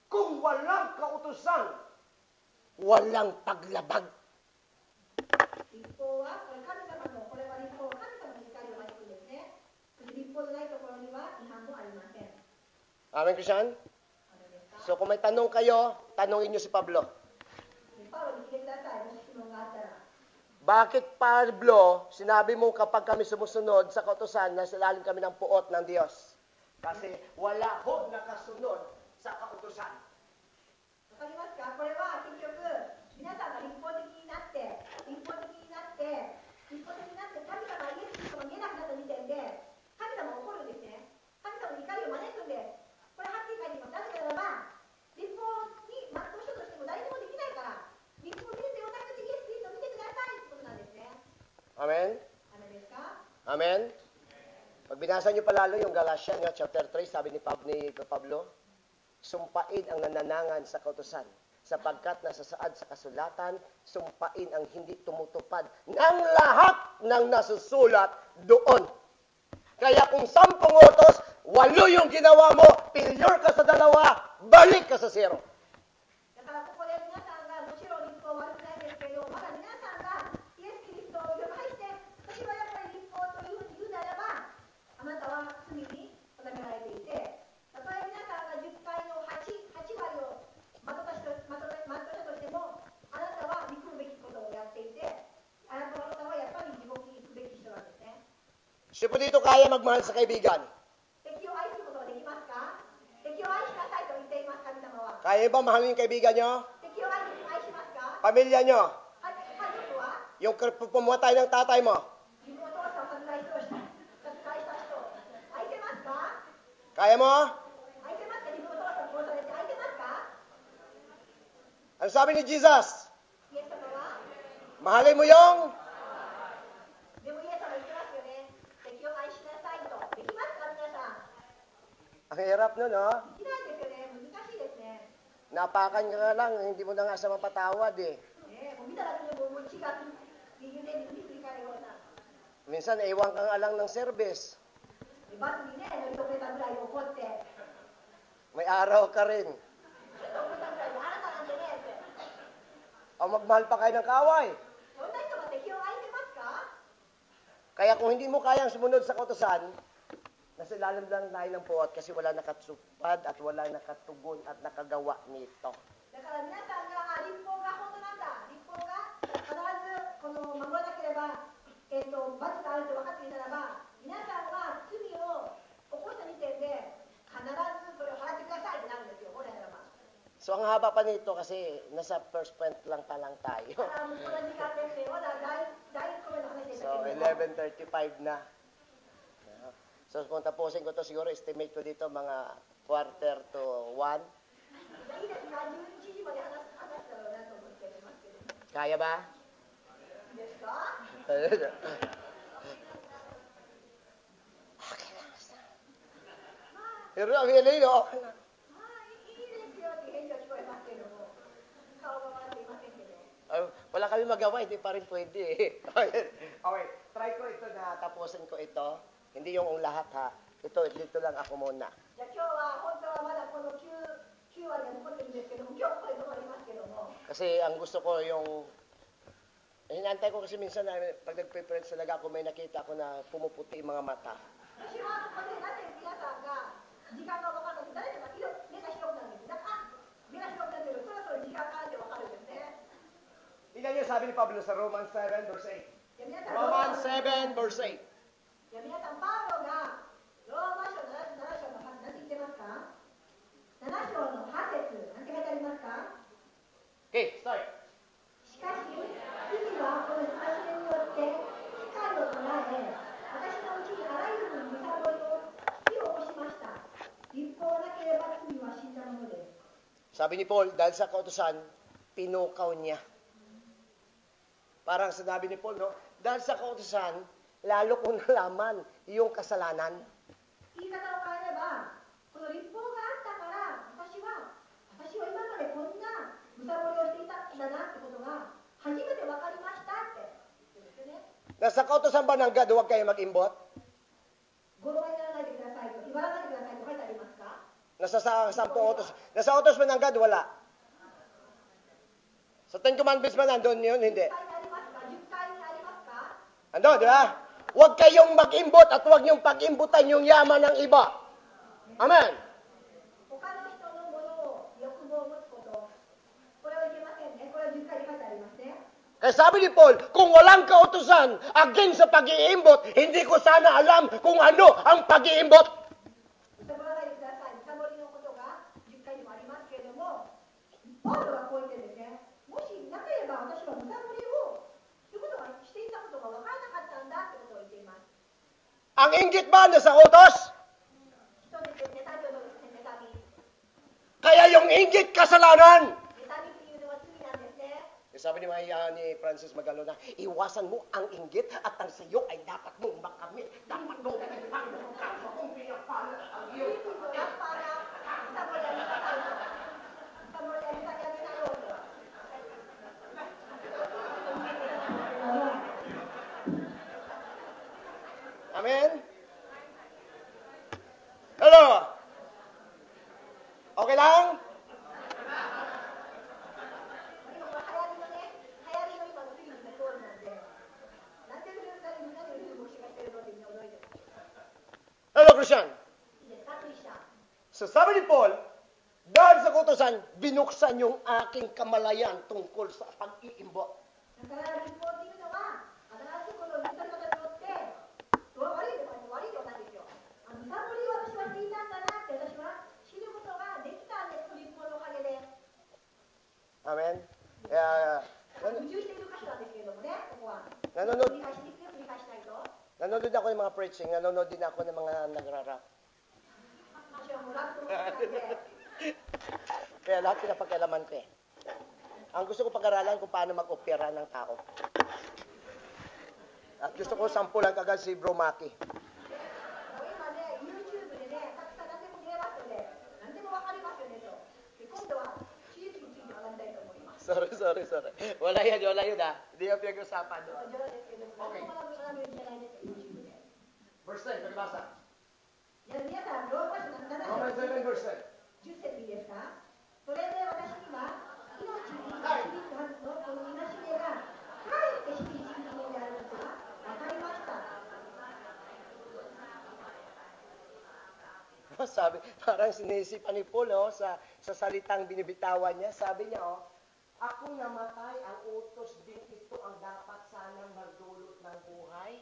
Kung walang kautusan, walang paglabag. 立法はこれ神様の、これは立法、神様の光を招くんですね。そして立法のないところには違反もありません。 Amen, Christian? あのですか？ So kung may tanong kayo, tanongin nyo si Pablo. でパウロに聞いてください。もし質問があったら。 Bakit, Pablo, sinabi mo kapag kami sumusunod sa kautusan, nasa ilalim kami ng puot ng Diyos? Kasi wala ho nakasunod sa kautusan. わかりますか？これは結局、皆さんが立法的になって、神様イエス・キリストが見えなくなった時点で、神様は怒るんですね。神様の怒りを招くんです。これはっきり書いています。なぜならば、立法に全うしようとしても誰にもできないから、立法を見てて私たちイエス・キリストを見てくださいってことなんですね。 Amen? アメですか？ Amen? Pag binasa nyo palalo yung Galatia chapter 3, sabi ni Pablo, sumpain ang nananangan sa kautusan, sapagkat nasasaad sa kasulatan, sumpain ang hindi tumutupad ng lahat ng nasusulat doon. Kaya kung 10 utos, 8 yung ginawa mo, failure ka sa 2, balik ka sa 0. だからここで皆さんがもちろん立法は悪くないですけど、まだ皆さんがイエス・キリストを拒否して、私はやっぱり立法というふうに言うならば、あなたは罪に定められていて、たとえ皆さんが10回の 8割を的としたとしても、あなたは憎むべきことをやっていて、あなたはやっぱり地獄に行くべき人なんですね。 Siya po dito kaya magmahal sa kaibigan. 敵を愛することができますか？敵を愛しなさいと言っています、神様は。 Kaya ba mahalin yung kaibigan nyo? 敵を愛しますか？ Pamilya nyo? 家族は Yung pumatay ng tatay mo? 自分のお父さんを殺害した人、愛せますか？ Kaya mo? 愛せますか？自分のお父さんを殺されて愛せますか？ Ano sabi ni Jesus? イエス様は、 Mahalin mo yung でもイエス様言ってますよね。敵を愛しなさいと。できますか、皆さん？ ang hirap nun, no? できないですよね。難しいですね。 Napakan ka nga lang, hindi mo na nga sa mapatawad eh. ね、もう見ただけでもう血が右腕に振り返るような。 Minsan, ewan ka nga lang ng service. バスにね、乗り遅れたぐらいで怒って、 May araw ka rin. ちょっと遅れたぐらいで、あなたなんてねって。 O magmahal pa kayo ng kaaway. そんな人が敵を愛せますか？ Kaya kung hindi mo kayang sumunod sa kautusan, nasa ilalim lang tayo ng puot kasi wala nakatupad at wala nakatugon at nakagawa nito. だから皆さんが立法が本当なんだ、立法が必ずこの守らなければ、罰があると分かっていたらば、皆さんは罪を起こした時点で必ずそれを払ってくださいってなるんですよ、本来ならば。 So ang haba pa nito kasi nasa first point lang pa lang tayo. だからもうこの時間ですね、まだ第1個目の話でした So けれども、 11:35 na. So kung tapusin ko to siguro estimate ko dito mga 1:45. いいですか、11時まで話したらなと思ってますけど、 Kaya ba? いいですか？ Pero ang hili, okay na. まあいいですよって返事は聞こえますけども、顔が笑っていませんけど。 Wala kami magawa, hindi pa rin pwede eh. Okay, try ko ito na tapusin ko ito. Hindi yung lahat ha. Dito lang ako muna. じゃあ今日は本当はまだこの 9割が残ってるんですけども、今日これ残りますけども、 Kasi ang gusto ko yung... Hinantay ko kasi minsan na pag nagpe-friends talaga ako, may nakita ko na pumuputi yung mga mata. 私はここでなぜ皆さんが時間が分かんなくて、誰かが目が広くなるんです。だから目が広くなってる、そろそろ時間があって分かるんですね。 Tingnan niyo sabi ni Pablo sa Romans 7 verse 8. Romans 7 verse 8. いや、皆さん、パウロがローマ書7章の8、何て言ってますか？ 7 章の8節、何て書いてありますか？ Okay, start. しかし、罪はこの戒めによって機会を捉え、私のうちにあらゆるむさぼりを引き起こしました。立法なければ罪は死んだものです。 Sabi ni Paul, dahil sa kautusan, pinukaw niya. Parang sinabi ni Paul, no? Dahil sa kautusan, lalo kong nalaman yung kasalanan. 言い方を変えれば、この立法があったから、私は今までこんなむさぼりをしていたんだなってことが初めて分かりましたって言うんですよね。 Nasa kautusan ba ng God, huwag kayo mag-imbot? 語呂にならないでくださいと、言わないでくださいと書いてありますか？ Nasa sampung utos. Nasa utos ba ng God, wala. Sa Ten Commandments ba nandun yun? Hindi. 10回にありますか？10回にありますか？ Ando, di ba? Huwag kayong mag-imbot at huwag niyong pag-imbutan yung yaman ng iba. Amen. 他の人のものを欲望を持つこと、これはいけませんね。これは10回に書いてありますね。 Kaya sabi ni Paul, kung walang kautusan against sa pag-iimbot, hindi ko sana alam kung ano ang pag-iimbot. 疑わないでください。むさぼりのことが10回にもありますけれども、パウロはこう言ってるんですね。もしなければ私はむさぼりをということがしていたことが分からなかったんだということを言っています。 Ang inggit ba nasa utos? 人々妬みをですね、妬み。 Kaya yung inggit kasalanan. 妬みというのは罪なんですね。 Sabi ni Francis Magalo na, iwasan mo ang inggit at ang sayo ay dapat mong makamit. Dapat mong kung pinapala ang iyong. がpara sa moralidad yang menaruh. Amen? Hello? Okay lang? Hello, Christian? So sabi ni Paul, dahil sa kautusan, binuksan yung aking kamalayan tungkol sa pag-iimbot. Amen? Nanonood ako ng mga preaching, nanonood din ako ng mga nagrarap. Kaya lahat pinapag-alaman ko eh. Ang gusto ko pag-aralan kung paano mag-opera ng tao. At gusto ko sampulan kagad si Bro Maki. Sorry. Wala yun ah. Hindi yung pinag-usapan doon. Okay. Verse 10, nagbasa. Romans 7 verse 10. 10節いいですか？それで私には命に導くはずのこの戒めがかえって死に導くものであることが分かりました。 Sabi, parang sinisipan ni Paul sa salitang binibitawan niya. Sabi niya, ako namatay, ang utos din ito ang dapat sanang magdulot ng buhay.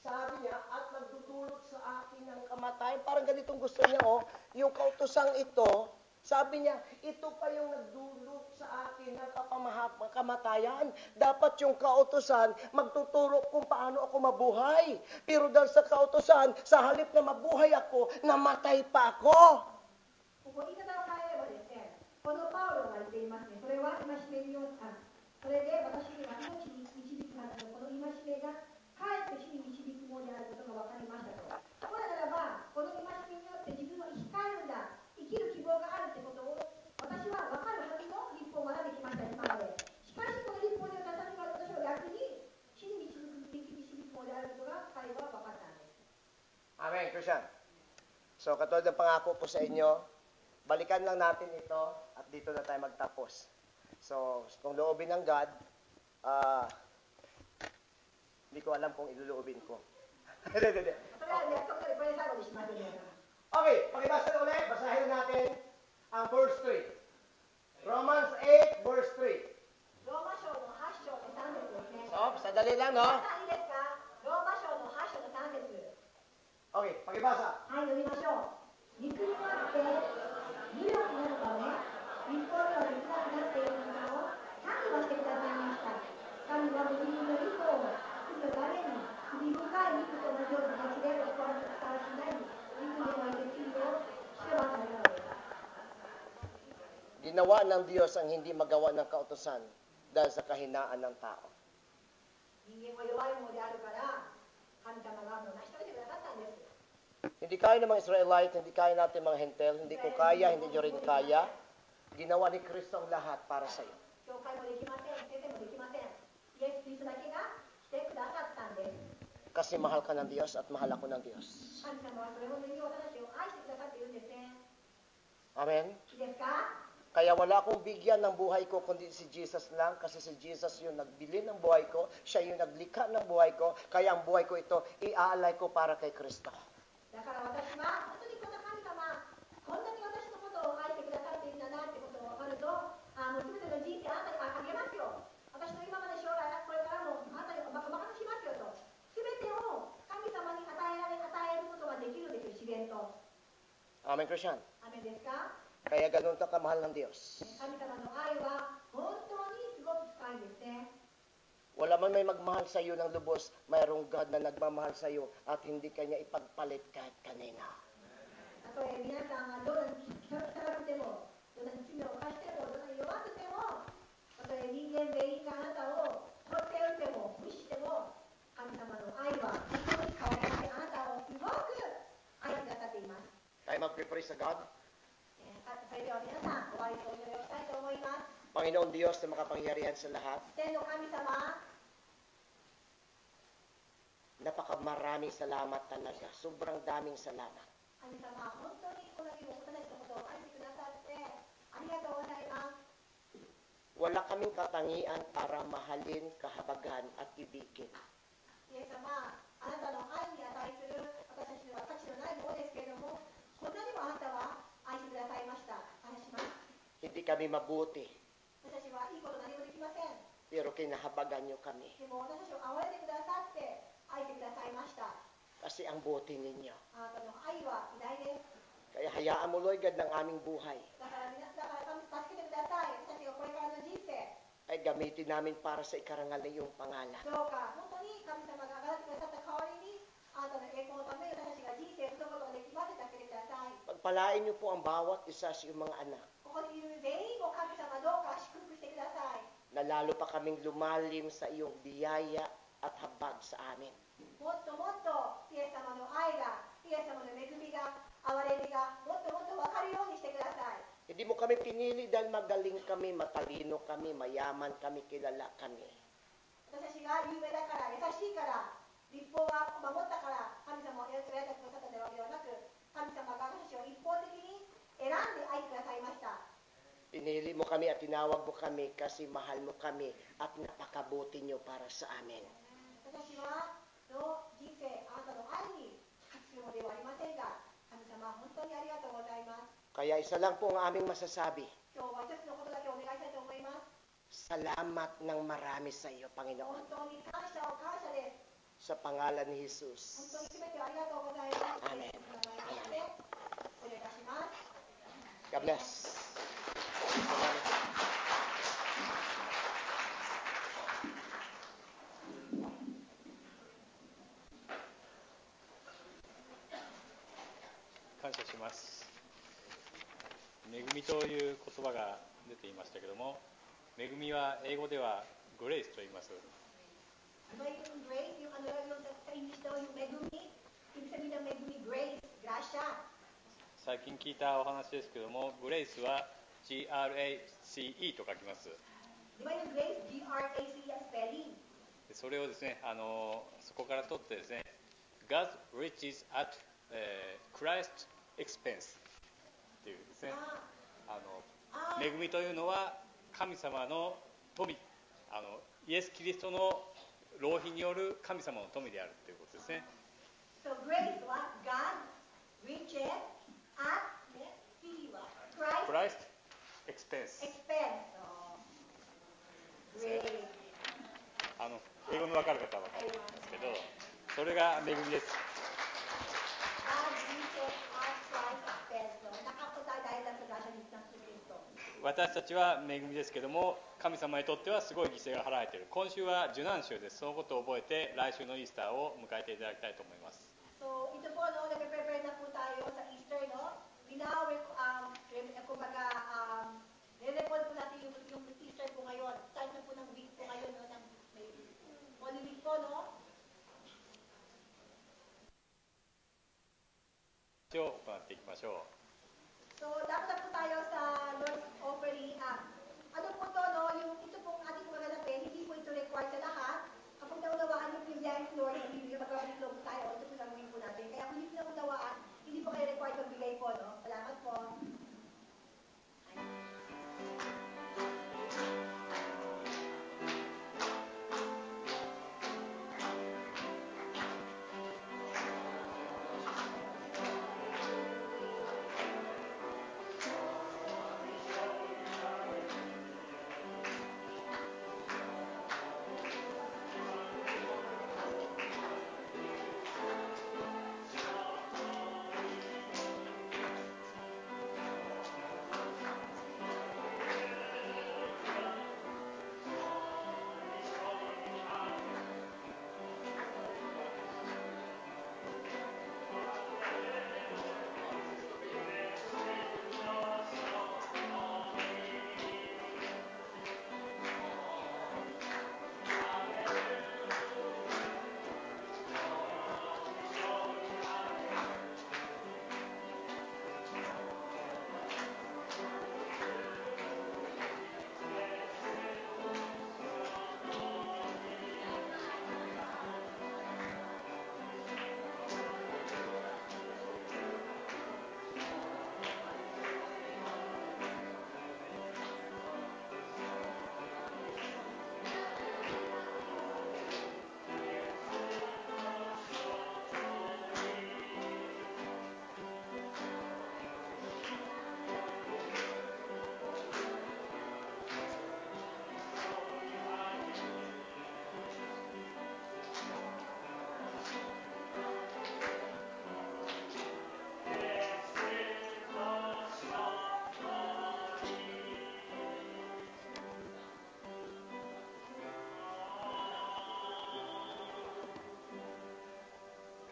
Sabi niya, at nagdudulot sa akin ng kamatayan. Parang ganitong gusto niya, yung kautusang ito, sabi niya, ito pa yung nagdulot sa akin ng kamatayan. Dapat yung kautusan, magtuturo kung paano ako mabuhay. Pero dahil sa kautusan, sa halip na mabuhay ako, namatay pa ako. ここ言い方を変えればですね、このパウロが言っていますね。それは戒めによって、それで私には命に導くはずのこの戒めがかえって死に導くものであることが分かりましたと。これならば、この戒めによって自分は生き返るんだ、生きる希望があるということを私は分かるはずの立法を学んできました、今まで。しかし、この立法によって私は逆に死に導くものであることが彼は分かったんです。Amen, Christian. So, katulad ng pangako ko sa inyo, balikan lang natin ito at dito na tayo magtapos. So, kung loobin ng God, hindi ko alam kung iluluobin ko. Okay, pakibasa na ulit. Basahin natin ang verse 3. Romans 8, verse 3.ローマ書の8章の3節ですね。So, sadali lang, no? いいですか？ Magbasa. はい、読みましょう。肉になって無力なのため、日本ではできなくなっているものを賛美はしてくださいました。神はご自分の意図を罪のために罪深い肉と同じような形でお使わしになり、肉ではできるようしてはされたのです。 Ginawa ng Diyos ang hindi magawa ng kautusan dahil sa kahinaan ng tao. 人間は弱いものであるから、神様がもう成し遂げてくださったんです。 Hindi kaya ng mga Israelite, hindi kaya natin mga Hentel, hindi ko kaya, hindi nyo rin kaya. Ginawa ni Kristo ang lahat para sa iyo. 教会もできません、先生もできません。イエス・キリストだけがしてくださったんです。 Kasi mahal ka ng Diyos at mahal ako ng Diyos. 神様はそれほどに私たちを愛してくださっているんですね。 Amen? いいですか？ Kaya wala akong bigyan ng buhay ko kundi si Jesus lang kasi si Jesus yung nagbili ng buhay ko, siya yung naglikha ng buhay ko, kaya ang buhay ko ito iaalay ko para kay Kristo. だから私は本当にこの神様、こんなに私のことを愛してくださっているんだなってことを分かると、もう全ての人生あなたにあげますよ。私の今まで将来、これからもあなたにお任せしますよと。全てを神様に与えることができるんですよ、自然と。 Amen, Christian? アメンですか？ Kaya ganun ka kamahal ng Diyos. 神様の愛は本当にすごく深いんですね。 Wala man may magmahal sa iyo ng lubos, mayroong God na nagmamahal sa iyo at hindi kanya ipagpalit kahit kanina. たとえ皆さんがどんなに汚くても、どんなに罪を犯しても、どんなに弱くても、たとえ人間全員があなたを放っておいても、無視しても、神様の愛は本当に変わらないあなたをすごく愛してくださっています。 Tayo mag-pray sa God. それでは皆さん、終わりとお祈りをしたいと思います。 Panginoon Diyos na makapangyarihan sa lahat, 天の神様、 napakamaraming salamat talaga. Sobrang daming salamat. 神様、本当にこの日も私たちのことを愛してくださってありがとうございます。 Wala kaming katangian para mahalin, kahabagan at ibigin. イエス様、あなたの愛に値する私たちには価値のないものですけれども、こんなにもあなたは愛してくださいました。感謝します。 Hindi kami mabuti, 私たちはいいこと何もできません。 pero kinahabagan niyo kami. でも私たちを憐れてくださって愛してくださいました。 Kasi ang buti ninyo. あなたの愛は偉大です。 Kaya hayaan mo, Lord God, ng aming buhay だから神助けてください。私たちがこれからの人生、 ay gamitin namin para sa ikarangal ng iyong pangalan. どうか本当に神様があがらってくださった代わりに、あなたの栄光のために私たちが人生を過ごすことができます。助けてください。 Pagpalain niyo po ang bawat isa sa iyong mga anak ここにいる全員を神様どうか祝福してください。 na lalo pa kaming lumalim sa iyong biyaya at habag sa amin. もっともっとイエス様の愛が、イエス様の恵みが、憐れみがもっともっと分かるようにしてください。 Hindi mo kami pinili dahil magaling kami, matalino kami, mayaman kami, kilala kami. 私たちが有名だから、優しいから、立法が守ったから、神様を選んでくださったわけではなく、神様が私たちを一方的に選んで愛してくださいました。 Pinili mo kami at tinawag mo kami kasi mahal mo kami at napakabuti niyo para sa amin. 私はの人生、あなたの愛に勝つのではありませんが、神様、本当にありがとうございます。 Kaya isa lang po ang aming masasabi. 今日は一つのことだけお願いしたいと思います。 Salamat ng marami sa iyo, 本 Panginoon. 当に感謝を感謝です。 Sa pangalan ni 本 Jesus. 当に全てありがとうございます。 アーメン イエスの名前によってお願いいたします。 God bless. 感謝します。恵みという言葉が出ていましたけども、恵みは英語ではグレイスと言います。 American grace, yung ano yung sa English daw yung megumi, ibig sabihin ng megumi, grace, gracia. 最近聞いたお話ですけども、グレイスは GRACE と書きます。 Di ba yung grace, G-R-A-C ang spelling? でそれをですね、そこから取ってですね、God's riches at Christ's expense っていうですね、恵みというのは神様の富、イエス・キリストの浪費による神様の富であるということですね。 So grace was God riches at Christ Christ expense。 expense. Grace. 英語の分かる方は分かるんですけど、それが恵みです。 God's 私たちは恵みですけども、神様にとってはすごい犠牲が払われている。今週は受難週です。そのことを覚えて来週のイースターを迎えていただきたいと思います。So, ito po, no, nag-prepare na po tayo sa Easter, no? Kumbaga, re-record po natin yung Easter po ngayon. Start na po ng week po ngayon, no? Ng Holy Week po, no? を行っていきましょう。 So, dapat na po tayo sa Lord's Offering. Ano po to, no? Ito pong ating mga gabi, hindi po ito required sa lahat. Kapag naunawaan niyo po yung Yes, Lord, hindi mag-gawin flow tayo, ito po gagawin po natin. Kaya kung hindi po naunawaan, hindi po kayo required magbigay po, no? Salamat po.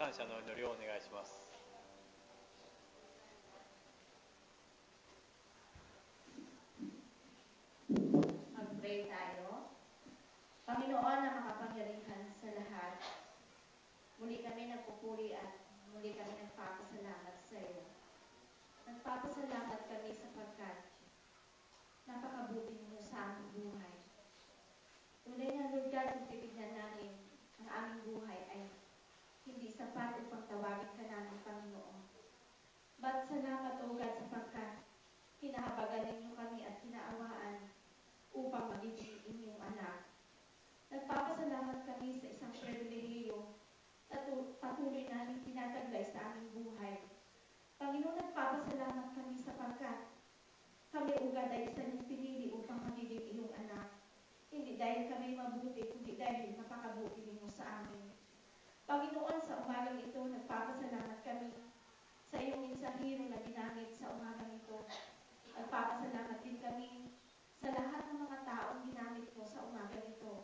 感謝の祈りをお願いします。 Mag-pray tayo. Panginoon na makapangyarihan sa lahat, muli kami nagpupuri at muli kami nagpapasalamat sa iyo. Nagpapasalamat kami sapagkat napakabuti mo sa aming buhay. Tunay na, Lord God, kung titignan namin ang aming buhay ay hindi sapat upang tawagin ka namin, Panginoon. But salamat, O God, sapagkat hinahabagan ninyo kami at hinaawaan upang magiging inyong anak. Nagpapasalamat kami sa isang pribilehiyo na patuloy namin tinataglay sa aming buhay. Panginoon, nagpapasalamat kami sapagkat kami, O God, ay isa niyong pinili upang magiging iyong anak. Hindi dahil kami mabuti, kundi dahil napakabuti ninyo sa amin. Panginoon, sa umagang ito, nagpapasalamat kami sa iyong mensahero na ginamit sa umagang ito. Nagpapasalamat din kami sa lahat ng mga taong ginamit mo sa umagang ito.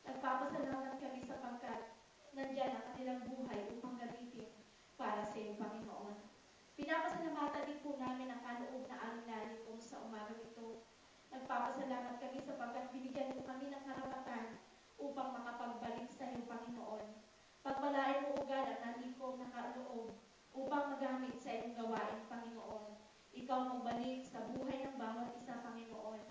Nagpapasalamat kami sapagkat nandyan ang kanilang buhay upang gamitin para sa iyong Panginoon. Pinapasalamatan din po namin ang kaloob na alin-alin po sa umagang ito. Nagpapasalamat kami sapagkat binigyan mo kami ng karapatan upang makapagbalik sa iyong Panginoon. Pagpalain mo, O God, ang nalikom na kaloob upang magamit sa iyong gawain, Panginoon. Ikaw magbalik sa buhay ng bawat isa, Panginoon.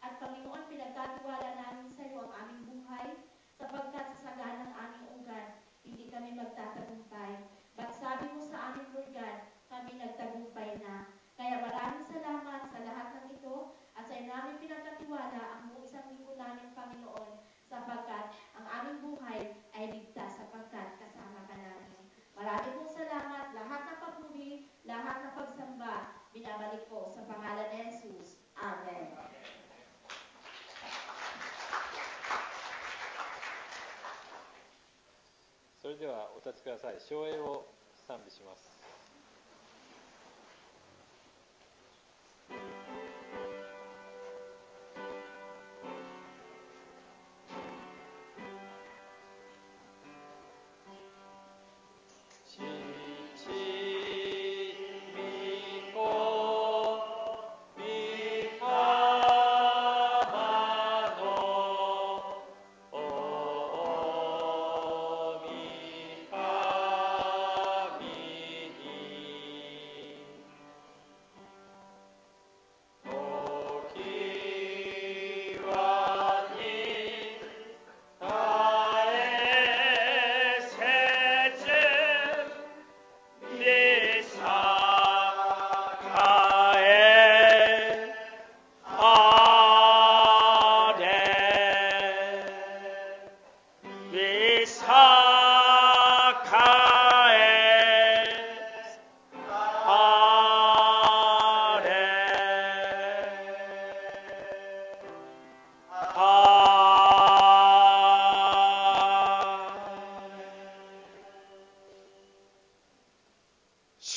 At Panginoon, pinagkatiwala namin sa iyo ang aming buhay sapagkat sa sagana ng aming ugat, hindi kami magtatagumpay. But sabi mo sa amin, Lord God, kami nagtagumpay na. Kaya maraming salamat sa lahat ng ito at sa namin pinagkatiwala ang buong isang linggo namin, Panginoon, sapagkat ang aming buhay ay ligtas sapagkat kasama ka namin. Marami pong salamat, lahat ng papuri, lahat ng pagsamba, binabalik ko sa pangalan ni Jesus. Amen. それではお立ちください。唱詠を賛美します。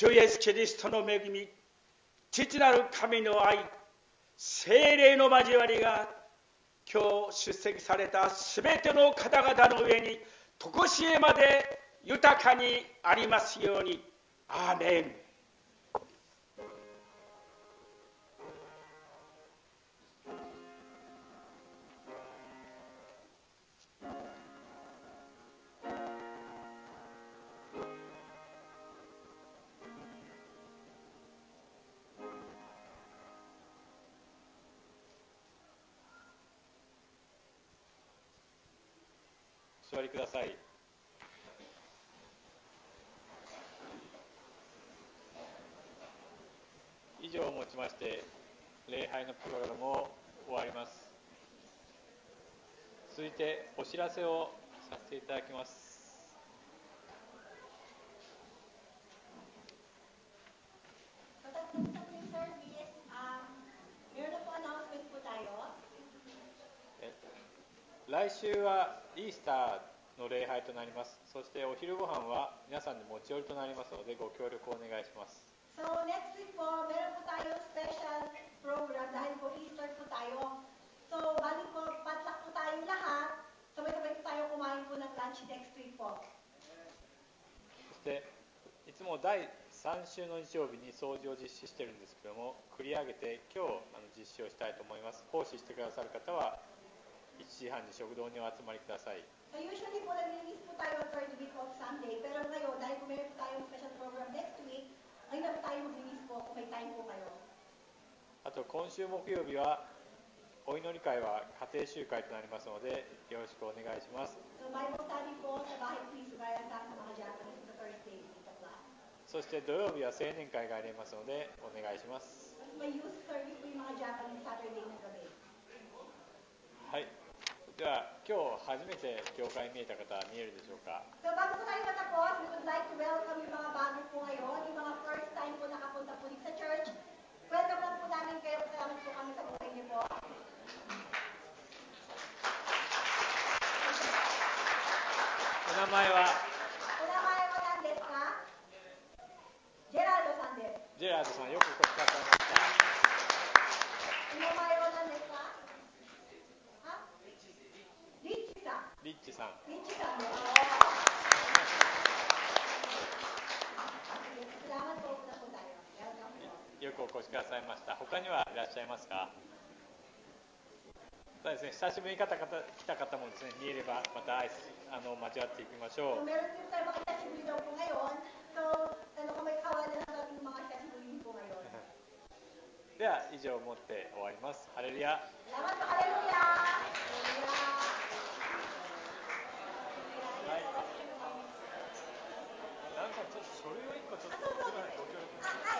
主イエスキリストの恵み、父なる神の愛、聖霊の交わりが今日出席されたすべての方々の上に常しえまで豊かにありますように。アーメン。お座りください。以上をもちまして礼拝のプログラムを終わります。続いてお知らせをさせていただきます。来週はイースターの礼拝となります。そしてお昼ご飯は皆さんで持ち寄りとなりますのでご協力をお願いします。So next week po, meron po tayo special program dahil po Easter po tayo. So balik po, patlak po tayo lahat. Sabay-sabay po tayo kumain po ng lunch next week po. そしていつも第3週の日曜日に掃除を実施しているんですけども、繰り上げて今日実施をしたいと思います。奉仕してくださる方は1時半に食堂にお集まりください。So usually po nag-release po tayo third week of Sunday. Pero ngayon, dahil po meron po tayong special program next week, ay na po tayo mag-release po kung may time po kayo. あと今週木曜日はお祈り会は家庭集会となりますのでよろしくお願いします。 So Bible study po sa bahay please, gaya sa mga Japanese sa Thursday dito class. そして土曜日は青年会がありますのでお願いします。 May youth service po yung mga Japanese Saturday na gabi. はい。では今日初めて教会に見えた方は見えるでしょうか。 So bago po tayo matapos, we would like to welcome yung mga bago po ngayon, yung mga first time po nakapunta po dito sa church. Welcome lang po namin kayo, salamat po kami sa buhay niyo po. お名前はお名前は何ですか？ジェラードさんです。ジェラードさん、よくお越しくださいました。お名前は何ですか？リッチさん。リッチさん。リッチさんです。よくお越しくださいました。他にはいらっしゃいますか？そうですね、久しぶりに来た方もですね、見えればまた交わっていきましょう。 Meron din tayo mga久しぶりdaw po ngayon. So, kung may kawan na lang natin mga久しぶりpo ngayon. では以上をもって終わります。ハレルヤ。 Salamat po, haleluya! Haleluya! なんかちょっと書類を1個ちょっとご協力。